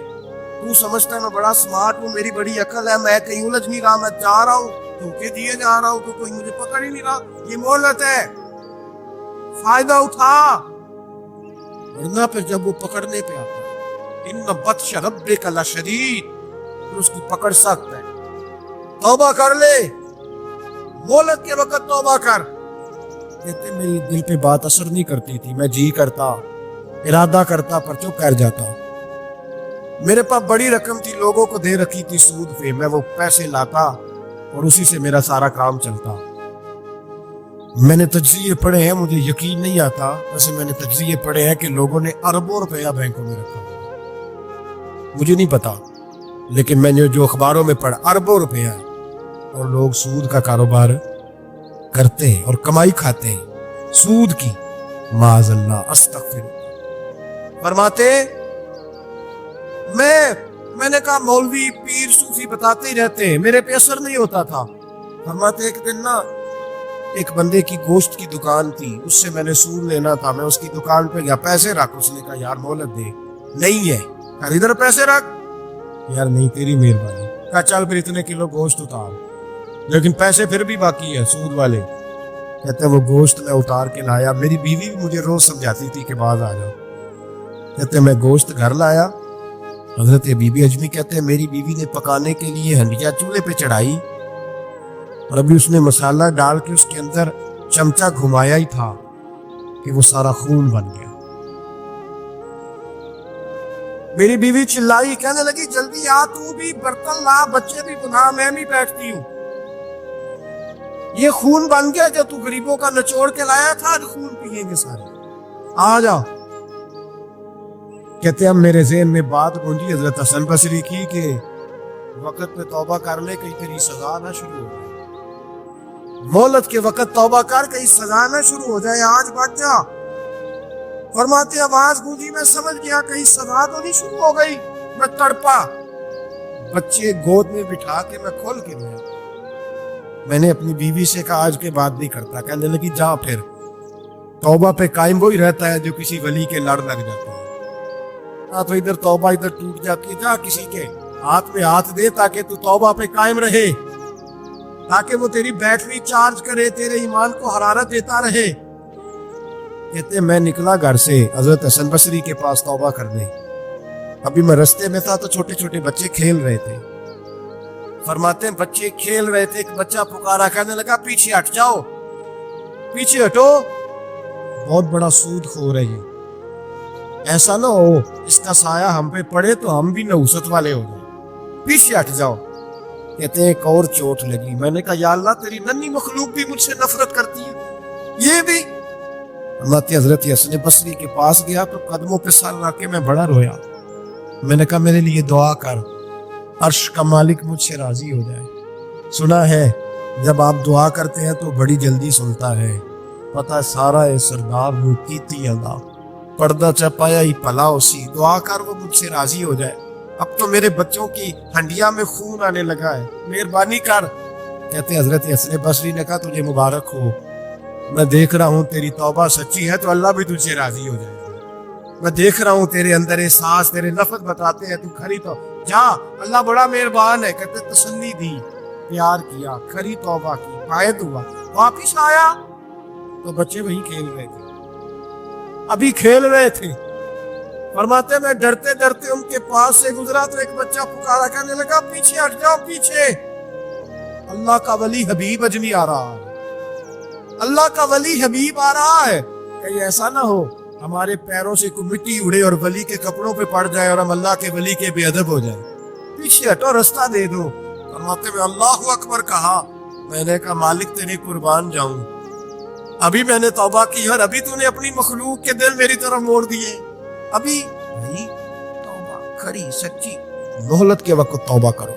[SPEAKER 1] تو سمجھتا ہے میں بڑا سمارٹ ہوں, میری بڑی عقل ہے, میں کہیں الجھ نہیں رہا, میں جا رہا ہوں دھوکے دیے جا رہا ہوں تو کوئی مجھے پکڑ ہی نہیں رہا. یہ مہلت ہے, فائدہ اٹھا, ورنہ پھر جب وہ پکڑنے پہ آتا ہے ان بطش ربک لشدید, پھر اس کی پکڑ سخت ہے. توبہ کر لے, مہلت کے وقت توبہ کر. کہتے میری دل پہ بات اثر نہیں کرتی تھی, میں جی کرتا, ارادہ کرتا, پر چپ کر جاتا. میرے پاس بڑی رقم تھی, لوگوں کو دے رکھی تھی سود پہ, میں وہ پیسے لاتا اور اسی سے میرا سارا کام چلتا. میں نے تجزیے پڑھے ہیں, مجھے یقین نہیں آتا, ویسے میں نے تجزیے پڑھے ہیں کہ لوگوں نے اربوں روپیہ بینکوں میں رکھا. مجھے نہیں پتا, لیکن میں نے جو اخباروں میں پڑھا اربوں روپیہ, اور لوگ سود کا کاروبار کرتے ہیں اور کمائی کھاتے ہیں سود کی. معاذ اللہ, استغفر. فرماتے میں نے کہا مولوی پیر صوفی بتاتے ہی رہتے ہیں, میرے پہ اثر نہیں ہوتا تھا. فرماتے ایک دن نا ایک بندے کی گوشت کی دکان تھی, اس سے میں نے سود لینا تھا, میں اس کی دکان پہ گیا, پیسے رکھ. اس نے کہا یار مہلت دے. نہیں ہے. کہا ادھر پیسے رکھ. یار نہیں تیری مہربانی. کہا چل پھر اتنے کلو گوشت اتار, لیکن پیسے پھر بھی باقی ہے سود والے. کہتے وہ گوشت میں اتار کے لایا. میری بیوی بھی مجھے روز سمجھاتی تھی کہ باز آ جاؤ. کہتے میں گوشت گھر لایا. حضرت بی بی اجمی کہتے ہیں میری بیوی نے پکانے کے لیے ہنڈیا چولہے پہ چڑھائی, اور ابھی اس نے مسالہ ڈال کے اس کے اندر چمچہ گھمایا ہی تھا کہ وہ سارا خون بن گیا. میری بیوی چلائی, کہنے لگی جلدی آ, تو بھی برتن لا, بچے بھی بنا, میں بھی بیٹھتی ہوں. یہ خون بن گیا جو تو غریبوں کا نچوڑ کے لایا تھا, خون پیئیں گے سارے, آ جا. کہتے ہیں میرے ذہن میں بات گونجی حضرت حسن بصری کی کہ وقت پہ توبہ کر لے, کہیں تیری سزا نہ شروع ہو جائے. مہلت کے وقت توبہ کر, کہیں سزا نہ شروع ہو جائے, آج بچ جا. فرماتے آواز گونجی, میں سمجھ گیا کہیں سزا تو نہیں شروع ہو گئی. میں تڑپا, بچے گود میں بٹھا کے میں کھول کے رویا. میں نے اپنی بیوی سے کہا آج کے بعد نہیں کرتا. کہنے لگی جا, پھر توبہ پہ قائم وہی رہتا ہے جو کسی ولی کے لڑ لگ جاتا ہے. تو ادھر توبہ ادھر ٹوٹ جاتی ہے. جا کسی کے ہاتھ میں ہاتھ دے تاکہ تو توبہ پہ قائم رہے, تاکہ وہ تیری بیٹری چارج کرے, تیرے ایمان کو حرارت دیتا رہے. کہتے میں نکلا گھر سے حضرت حسن بصری کے پاس توبہ کرنے. ابھی میں رستے میں تھا تو چھوٹے چھوٹے بچے کھیل رہے تھے. فرماتے ہیں بچے کھیل رہے تھے, ایک بچہ پکارا, کہنے لگا پیچھے ہٹ جاؤ, پیچھے ہٹو, بہت بڑا سود خور ہے یہ, ایسا نہ ہو اس کا سایہ ہم پہ پڑے تو ہم بھی نحوست والے ہو جائیں, پیچھے ہٹ جاؤ. کہتے ہیں ایک اور چوٹ لگی. میں نے کہا یا اللہ تیری ننھی مخلوق بھی مجھ سے نفرت کرتی ہے, یہ بھی. اللہ حضرت حسن بصری کے پاس گیا تو قدموں پہ سر رکھ کے میں بڑا رویا. میں نے کہا میرے لیے دعا کر. عرش کا مالک مجھ سے راضی ہو جائے. سنا ہے جب آپ دعا کرتے ہیں تو بڑی جلدی سنتا ہے. پتہ سارا ہے سردار ہوں کیتی ادا, پردہ چپایا ہی پلا اسی, دعا کر وہ مجھ سے راضی ہو جائے. اب تو میرے بچوں کی ہنڈیا میں خون آنے لگا ہے, مہربانی کر. کہتے حضرت حسن بصری نے کہا تجھے مبارک ہو, میں دیکھ رہا ہوں تیری توبہ سچی ہے تو اللہ بھی تجھ سے راضی ہو جائے گا. میں دیکھ رہا ہوں تیرے اندر احساس, تیرے لفظ بتاتے ہیں تو کھری تو جا, اللہ بڑا مہربان ہے. کہتے تسلی دی, پیار کیا, کھری توبہ کی, قائد ہوا, واپس آیا تو بچے وہی کھیل رہے تھے, ابھی کھیل رہے تھے. فرماتے میں ڈرتے ڈرتے ان کے پاس سے گزرا تو ایک بچہ پکارا کرنے لگا پیچھے ہٹ جاؤ پیچھے, اللہ کا ولی حبیب اجمی آ رہا ہے, اللہ کا ولی حبیب آ رہا ہے. کہیں ایسا نہ ہو ہمارے پیروں سے کوئی مٹی اڑے اور ولی کے کپڑوں پہ پڑ جائے اور ہم اللہ کے ولی کے بے ادب ہو جائیں. پیچھے ہٹو, رستہ دے دو. فرماتے میں اللہ اکبر کہا, میں نے کہا مالک تیری قربان جاؤں, ابھی میں نے توبہ کی اور ابھی تو نے اپنی مخلوق کے دل میری طرف موڑ دیے. ابھی بھائی توبہ کھری سچی, مہلت کے وقت توبہ کرو.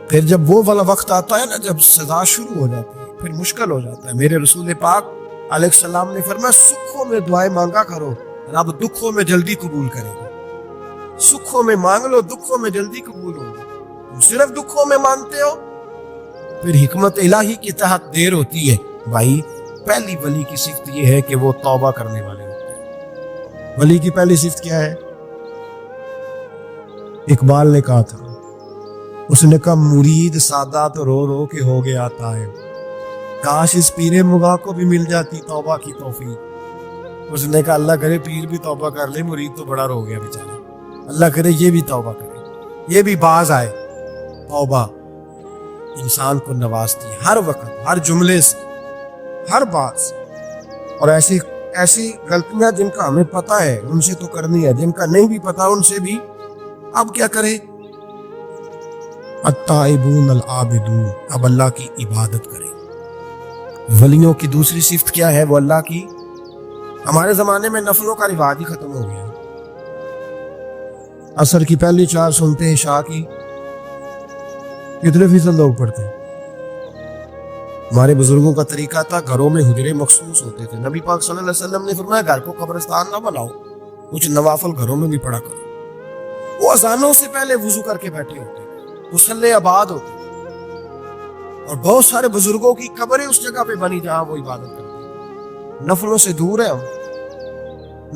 [SPEAKER 1] پھر جب وہ والا وقت آتا ہے نا جب سزا شروع ہو جاتی ہے پھر مشکل ہو جاتا ہے. میرے رسول پاک علیہ السلام نے فرمایا سکھوں میں دعائیں مانگا کرو, رب دکھوں میں جلدی قبول کرے گا. سکھوں میں مانگ لو, دکھوں میں جلدی قبول ہوگا. تم صرف دکھوں میں مانگتے ہو پھر حکمت الہی کے تحت دیر ہوتی ہے. بھائی پہلی ولی کی صفت یہ ہے کہ وہ توبہ کرنے والے ہوتے ہیں. ولی کی پہلی صفت کیا ہے؟ اقبال نے کہا تھا, اس نے کہا مرید سادہ تو رو رو کے ہو گیا آتا ہے, کاش اس پیر مغاں کو بھی مل جاتی توبہ کی توفیق. اس نے کہا اللہ کرے پیر بھی توبہ کر لے, مرید تو بڑا رو گیا بیچارہ, اللہ کرے یہ بھی توبہ کرے, یہ بھی باز آئے. توبہ انسان کو نوازتی ہے ہر وقت, ہر جملے سے, ہر بات سے. اور ایسی غلطیاں جن کا ہمیں پتہ ہے ان سے تو کرنی ہے, جن کا نہیں بھی پتہ ان سے بھی. اب کیا کریں؟ التائبون العابدون, اب اللہ کی عبادت کریں. ولیوں کی دوسری صفت کیا ہے؟ وہ اللہ کی, ہمارے زمانے میں نفلوں کا رواج ہی ختم ہو گیا. عصر کی پہلی 4 سنتے ہیں, عشاء کی کتنے فیصد لوگ پڑھتے ہیں؟ ہمارے بزرگوں کا طریقہ تھا, گھروں میں حجرے مخصوص ہوتے تھے. نبی پاک صلی اللہ علیہ وسلم نے فرمایا گھر کو قبرستان نہ بناؤ, کچھ نوافل گھروں میں بھی پڑھا کرو. وہ اذانوں سے پہلے وضو کر کے بیٹھے ہوتے, مصلی آباد ہوتے, اور بہت سارے بزرگوں کی قبریں اس جگہ پہ بنی جہاں وہ عبادت کرتے. نفلوں سے دور ہے ہم,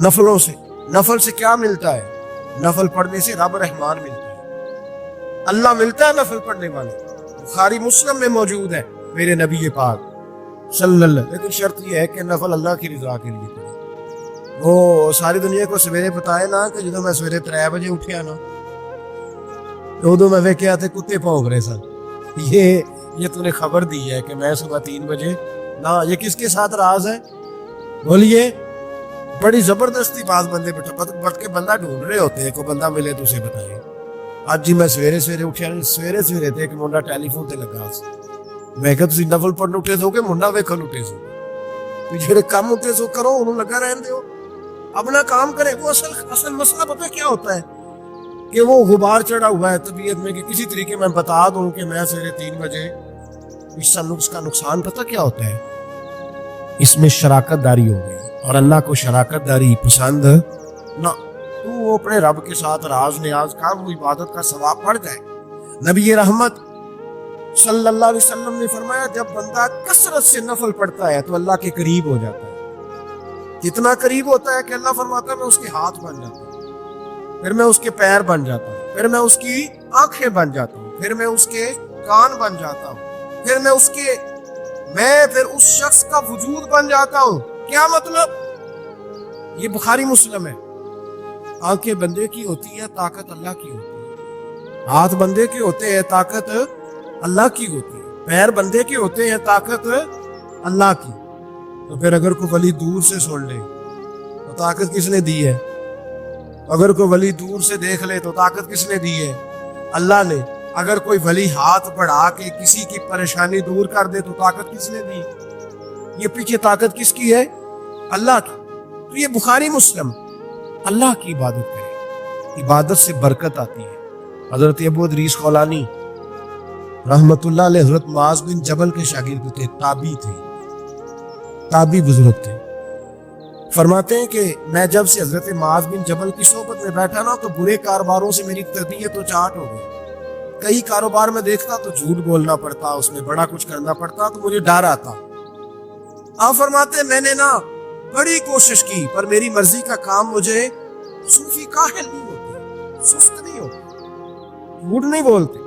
[SPEAKER 1] نفلوں سے. نفل سے کیا ملتا ہے؟ نفل پڑھنے سے رب رحمان ملتا ہے, اللہ ملتا ہے نفل پڑھنے والے. بخاری مسلم میں موجود ہے میرے نبی پاک صلی اللہ. لیکن شرط یہ ہے کہ نفل اللہ کی رضا کے لیے پڑھے. وہ ساری دنیا کو سویرے بتائے نا کہ جدو میں سویرے 3 بجے اٹھیا نا تو میں ویکھیا تے کتے بھونک رہے سن. یہ تو نے خبر دی ہے کہ میں صبح 3 بجے نہ, یہ کس کے ساتھ راز ہے؟ بولیے. بڑی زبردستی بات بندے بٹ کے بندہ ڈھونڈ رہے ہوتے ہیں, کوئی بندہ ملے تو اسے بتائے. آج جی میں سویرے اٹھیا, سویرے تے ایک منڈا ٹیلی فون تے لگا, میں کہ تسی نفل پڑھن اٹھے سو کہ منڈا ویکھن اٹھے سو؟ تو جڑے کام ہوتے سو کرو, انہوں لگا رہن دیو, اپنا کام کرے. وہ اصل مسئلہ پتہ کیا ہوتا ہے کہ وہ غبار چڑھا ہوا ہے طبیعت میں کہ کسی طریقے میں بتا دوں کہ میں سویرے 3 بجے. اس کا نقصان پتہ کیا ہوتا ہے؟ اس میں شراکت داری ہو گئی, اور اللہ کو شراکت داری پسند نہ. تو وہ اپنے رب کے ساتھ راز نیاز کا, وہ عبادت کا ثواب بڑھ جائے. نبی رحمت صلی اللہ علیہ وسلم نے فرمایا جب بندہ کثرت سے نفل پڑھتا ہے تو اللہ کے قریب ہو جاتا ہے. کتنا قریب ہوتا ہے کہ اللہ فرماتا ہے میں اس کے ہاتھ بن جاتا ہوں, پھر میں اس کے پیر بن جاتا ہوں, پھر میں اس کی آنکھیں بن جاتا ہوں, پھر میں اس کے کان بن جاتا ہوں, پھر پھر اس شخص کا وجود بن جاتا ہوں. کیا مطلب؟ یہ بخاری مسلم ہے. آنکھیں بندے کی ہوتی ہیں, طاقت اللہ کی ہوتی ہے. ہاتھ بندے کے ہوتے ہیں, طاقت اللہ کی ہوتی ہے. پیر بندے کے ہوتے ہیں, طاقت اللہ کی. تو پھر اگر کوئی ولی دور سے سن لے تو طاقت کس نے دی ہے؟ اگر کوئی ولی دور سے دیکھ لے تو طاقت کس نے دی ہے؟ اللہ نے. اگر کوئی ولی ہاتھ بڑھا کے کسی کی پریشانی دور کر دے تو طاقت کس نے دی؟ یہ پیچھے طاقت کس کی ہے؟ اللہ کی. تو یہ بخاری مسلم. اللہ کی عبادت کرے, عبادت سے برکت آتی ہے, حضرت ابو ادریس خولانی رحمت اللہ علیہ حضرت معاذ بن جبل کے شاگرد تھے، تابعی بزرگ تھے۔ فرماتے ہیں کہ میں جب سے حضرت معاذ بن جبل کی صحبت میں بیٹھا نا تو برے کاروباروں سے میری طبیعت تو چاٹ ہو گئی۔ کئی کاروبار میں دیکھتا تو جھوٹ بولنا پڑتا، اس میں بڑا کچھ کرنا پڑتا تو مجھے ڈر آتا۔ آپ فرماتے ہیں میں نے نا بڑی کوشش کی پر میری مرضی کا کام مجھے صوفی کاہل نہیں ہوتے، سست نہیں ہوتے، جھوٹ نہیں بولتے۔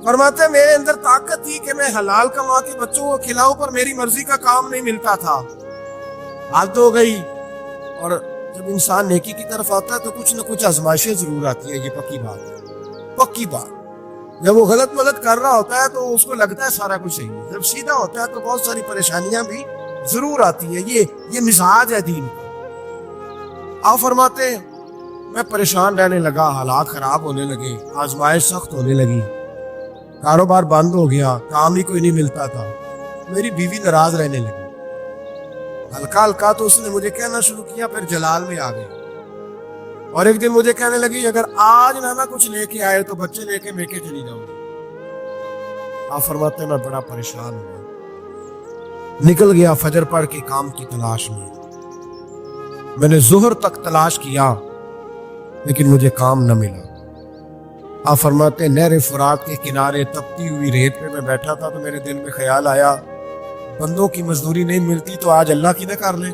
[SPEAKER 1] فرماتے ہیں میرے اندر طاقت تھی کہ میں حلال کما کے بچوں کو کھلاؤں پر میری مرضی کا کام نہیں ملتا تھا۔ عادت ہو گئی، اور جب انسان نیکی کی طرف آتا ہے تو کچھ نہ کچھ آزمائشیں ضرور آتی ہے، یہ پکی بات ہے، پکی بات۔ جب وہ غلط ملت کر رہا ہوتا ہے تو اس کو لگتا ہے سارا کچھ صحیح ہے، جب سیدھا ہوتا ہے تو بہت ساری پریشانیاں بھی ضرور آتی ہے، یہ مزاج ہے دین کا۔ آپ فرماتے ہیں میں پریشان رہنے لگا، حالات خراب ہونے لگے، آزمائش سخت ہونے لگی، کاروبار بند ہو گیا، کام ہی کوئی نہیں ملتا تھا، میری بیوی ناراض رہنے لگی۔ ہلکا ہلکا تو اس نے مجھے کہنا شروع کیا، پھر جلال میں آ گئی، اور ایک دن مجھے کہنے لگی اگر آج نہ کچھ لے کے آئے تو بچے لے کے میکے چلی جاؤں گی۔ آپ فرماتے ہیں میں بڑا پریشان ہوا، نکل گیا فجر پڑھ کے کام کی تلاش میں نے ظہر تک تلاش کیا لیکن مجھے کام نہ ملا۔ آپ فرماتے ہیں نہر فرات کے کنارے تپتی ہوئی ریت پہ میں بیٹھا تھا تو میرے دل میں خیال آیا بندوں کی مزدوری نہیں ملتی تو آج اللہ کی نہ کر لیں،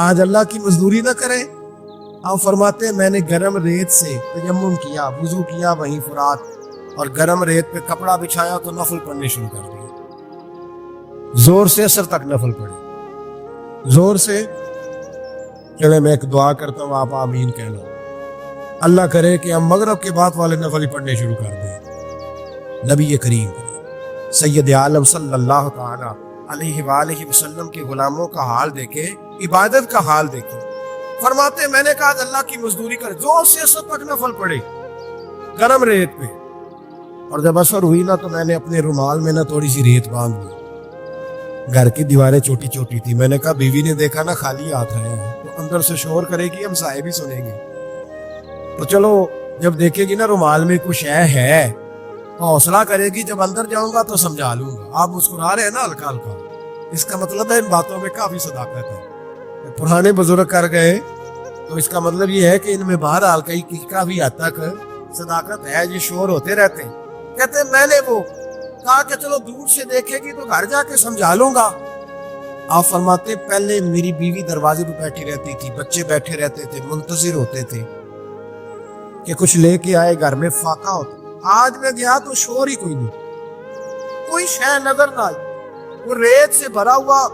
[SPEAKER 1] آج اللہ کی مزدوری نہ کریں۔ آپ فرماتے ہیں میں نے گرم ریت سے تیمم کیا، وضو کیا وہیں فرات، اور گرم ریت پہ کپڑا بچھایا تو نفل پڑھنے شروع کر دیے، زور سے اثر تک نفل پڑھے، زور سے۔ چلے میں ایک دعا کرتا ہوں، آپ آمین کہنا، اللہ کرے کہ ہم مغرب کے بعد والے نفل پڑھنے شروع کر دیں۔ نبی کریم سید عالم صلی اللہ تعالی علیہ وآلہ وسلم کے غلاموں کا حال دیکھے، عبادت کا حال دیکھے۔ فرماتے میں نے کہا اللہ کی مزدوری کر، زور سے اثر تک نفل پڑھے گرم ریت پہ، اور جب اثر ہوئی نا تو میں نے اپنے رومال میں نا تھوڑی سی ریت باندھ دی۔ گھر کی دیواریں چھوٹی چھوٹی تھی، میں نے کہا بیوی نے دیکھا نا خالی ہاتھ رہے ہیں تو اندر سے شور کرے گی، ہم سائے بھی سنیں گے، تو چلو جب دیکھے گی نا رومال میں کچھ ہے تو حوصلہ کرے گی، جب اندر جاؤں گا تو سمجھا لوں گا۔ آپ مسکرا رہے ہیں نا ہلکا ہلکا، اس کا مطلب ہے ان باتوں میں کافی صداقت ہے۔ پرانے بزرگ کر گئے تو اس کا مطلب یہ ہے کہ ان میں بہرحال کافی حد تک صداقت ہے، یہ شور ہوتے رہتے ہیں۔ کہتے ہیں میں نے وہ کہا کہ چلو دور سے دیکھے گی تو گھر جا کے سمجھا لوں گا۔ آپ فرماتے پہلے میری بیوی دروازے پہ بیٹھی رہتی تھی، بچے بیٹھے رہتے تھے، منتظر ہوتے تھے کہ کچھ لے کے آئے، گھر میں فاقہ ہوتا۔ آج میں گیا تو شور ہی کوئی نہیں، کوئی شے نظر نہ آئی، وہ ریت سے بھرا ہوا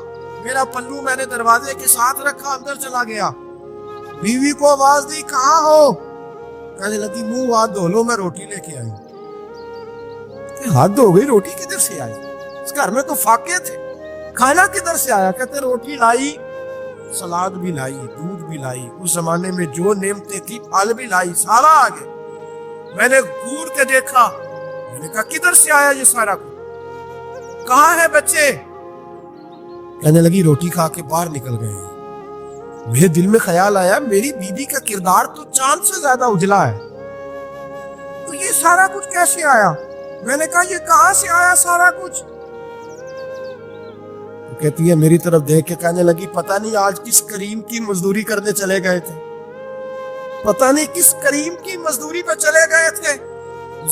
[SPEAKER 1] میرا پلو میں نے دروازے کے ساتھ رکھا، اندر چلا گیا، بیوی کو آواز دی کہاں ہو؟ کہنے لگی منہ ہاتھ دھو لو، میں روٹی لے کے آئی۔ ہاتھ دھو گئی، روٹی کدھر سے آئی؟ اس گھر میں تو فاقے تھے، کھانا کدھر سے آیا؟ کہتے روٹی لائی، سلاد بھی لائی، دودھ بھی لائی، اس زمانے میں جو نعمتیں تھی پھل بھی لائی، سارا آ گیا۔ میں نے گور کے دیکھا، میں نے کہا کدھر سے آیا یہ سارا کچھ؟ کہاں ہے بچے؟ کہنے لگی روٹی کھا کے باہر نکل گئے۔ میرے دل میں خیال آیا میری بیوی کا کردار تو چاند سے زیادہ اجلا ہے، تو یہ سارا کچھ کیسے آیا؟ میں نے کہا یہ کہاں سے آیا سارا کچھ؟ کہتی ہے میری طرف دیکھ کے کہنے لگی پتہ نہیں آج کس کریم کی مزدوری کرنے چلے گئے تھے، پتہ نہیں کس کریم کی مزدوری پہ چلے گئے تھے،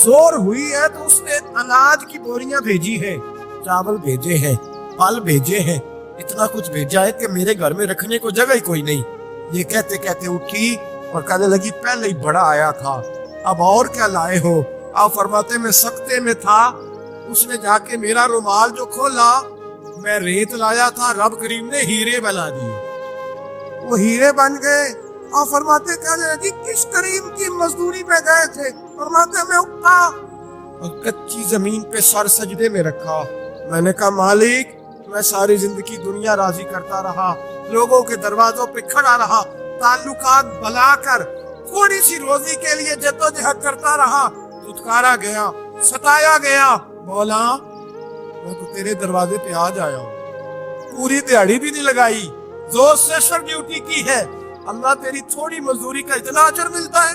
[SPEAKER 1] زور ہوئی ہے تو اس نے اناج کی بوریاں بھیجی ہے، چاول بھیجے ہیں، پھل بھیجے ہیں، اتنا کچھ بھیجا ہے کہ میرے گھر میں رکھنے کو جگہ ہی کوئی نہیں۔ یہ کہتے کہتے اٹھی اور کہنے لگی پہلے ہی بڑا آیا تھا، اب اور کیا لائے ہو؟ آپ فرماتے میں سکتے میں تھا، اس نے جا کے میرا رومال جو کھولا، میں ریت لایا تھا، رب کریم نے ہیرے بنا دیے، وہ ہیرے بن گئے۔ آپ فرماتے کہنے لگی کس کریم کی مزدوری پہ گئے تھے؟ فرماتے میں اٹھا اور کچی زمین پہ سر سجدے میں رکھا، میں نے کہا مالک میں ساری زندگی دنیا راضی کرتا رہا، لوگوں کے دروازوں پہ کھڑا رہا، تعلقات بنا کر تھوڑی سی روزی کے لیے جدوجہد کرتا رہا، دھتکارا گیا، ستایا گیا، مولا میں تو تیرے دروازے پہ آج آیا ہوں، پوری دیہڑی بھی نہیں لگائی، زور سے سر ڈیوٹی کی ہے، اللہ تیری تھوڑی مزدوری کا اتنا اجر ملتا ہے؟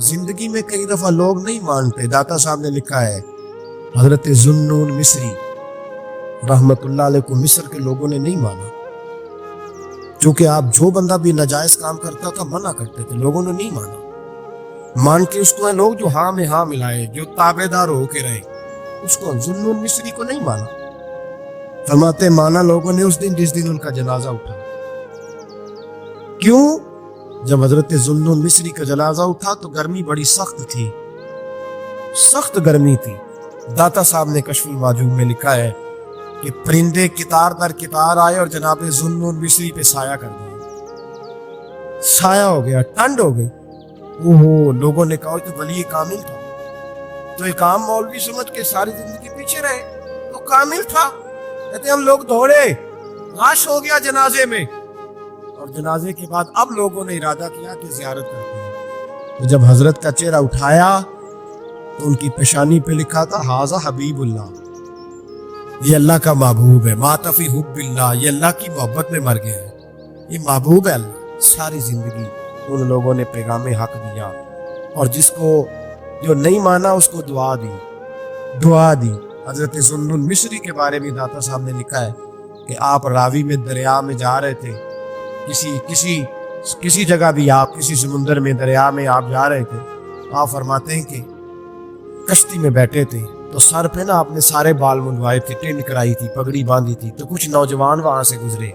[SPEAKER 1] زندگی میں کئی دفعہ لوگ نہیں مانتے. داتا صاحب نے لکھا ہے حضرت ذوالنون مصری رحمت اللہ علیہ کو مصر کے لوگوں نے نہیں مانا, چونکہ آپ جو بندہ بھی ناجائز کام کرتا تھا منع کرتے تھے, لوگوں نے نہیں مانا. مان کے اس کو ہیں لوگ جو ہاں میں ہاں ملائے, جو تابع دار ہو کے رہے, اس کو ذوالنون مصری کو نہیں مانا. فرماتے مانا لوگوں نے اس دن جس دن ان کا جنازہ اٹھا. کیوں؟ جب حضرت ذوالنون مصری کا جنازہ اٹھا تو گرمی بڑی سخت تھی, سخت گرمی تھی. داتا صاحب نے کشف الماجوب میں لکھا ہے کہ پرندے کتار در کتار آئے اور جناب ذوالنون مصری پہ سایہ کر دیا, سایہ ہو گیا, ٹھنڈ ہو گئی. اوہو, لوگوں نے کہا تو ولی کامل تھا, تو ایک عام مولوی سمجھ کے ساری زندگی پیچھے رہے, تو کامل تھا. کہتے ہم لوگ دوڑے, غش ہو گیا جنازے میں, اور جنازے کے بعد اب لوگوں نے ارادہ کیا کہ زیارت کرتے ہیں. تو جب حضرت کا چہرہ اٹھایا تو ان کی پیشانی پہ لکھا تھا ھذا حبیب اللہ, یہ اللہ کا محبوب ہے. مات فی حب اللہ, یہ اللہ کی محبت میں مر گیا ہے, یہ محبوب ہے اللہ. ساری زندگی ان لوگوں نے پیغام حق دیا, اور جس کو جو نہیں مانا اس کو دعا دی. حضرت ذوالنون مصری کے بارے میں داتا صاحب نے لکھا ہے کہ آپ راوی میں دریا میں جا رہے تھے, کسی جگہ بھی آپ کسی سمندر میں دریا میں آپ جا رہے تھے. آپ فرماتے ہیں کہ کشتی میں بیٹھے تھے تو سر پہ نا آپ نے سارے بال منڈوائے تھے, ٹینڈ کرائی تھی, پگڑی باندھی تھی. تو کچھ نوجوان وہاں سے گزرے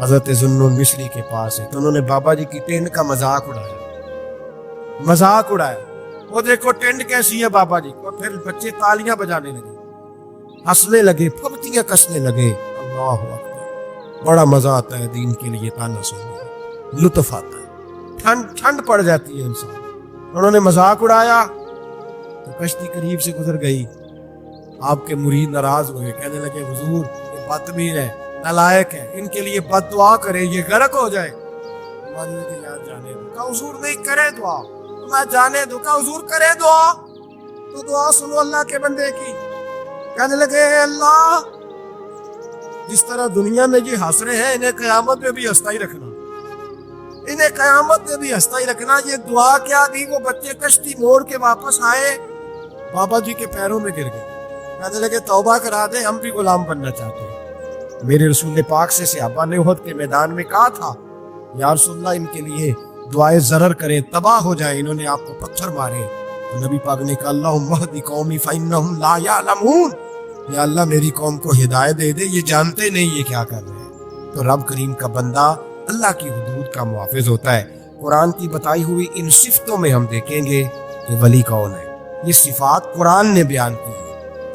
[SPEAKER 1] حضرت ذوالنون مصری کے پاس ہے, تو انہوں نے بابا جی کی ٹینڈ کا مذاق اڑایا. وہ دیکھو ٹینڈ کیسی ہے بابا جی کو. پھر بچے تالیاں بجانے لگے, ہنسنے لگے, پھپتیاں کسنے لگے. اللہ اکبر, بڑا مزہ آتا ہے دین کے لیے تانا سننے, لطف آتا ہے, ٹھنڈ پڑ جاتی ہے انسان. انہوں نے مذاق اڑایا تو کشتی قریب سے گزر گئی. آپ کے مرید ناراض ہوئے, کہنے لگے حضور یہ بدتمیز ہے, نالائق ہے, ان کے لیے بد دعا کرے, یہ غرق ہو جائے. جانے دو. کہا حضور نہیں کرے دعا, میں جانے دو. کہا حضور کرے دعا, تو دعا سنو اللہ کے بندے کی. کہنے لگے اے اللہ, جس طرح دنیا میں یہ ہنس رہے ہیں انہیں قیامت میں بھی ہنستا ہی رکھنا, انہیں قیامت میں بھی ہنستا ہی رکھنا. یہ دعا کیا دی؟ وہ بچے کشتی موڑ کے واپس آئے, بابا جی کے پیروں میں گر گئے. کہنے لگے توبہ کرا دیں, ہم بھی غلام بننا چاہتے ہیں. میرے رسول پاک سے صحابہ نے احد کے میدان میں کہا تھا یا رسول اللہ ان کے لیے دعائے ضرر کریں, تباہ ہو جائیں, انہوں نے آپ کو پتھر مارے. تو نبی پاک نے کہا اللہم اہد قومی فانہم لا یعلمون, یا اللہ میری قوم کو ہدایت دے دے, یہ جانتے نہیں یہ کیا کر رہے ہیں. تو رب کریم کا بندہ اللہ کی حدود کا محافظ ہوتا ہے. قرآن کی بتائی ہوئی ان صفتوں میں ہم دیکھیں گے کہ ولی کون ہے. یہ صفات قرآن نے بیان کی ہے.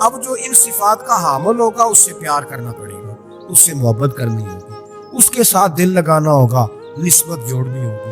[SPEAKER 1] اب جو ان صفات کا حامل ہوگا اس سے پیار کرنا پڑے گا, اس سے محبت کرنی ہوگی, اس کے ساتھ دل لگانا ہوگا, نسبت جوڑنی ہوگی.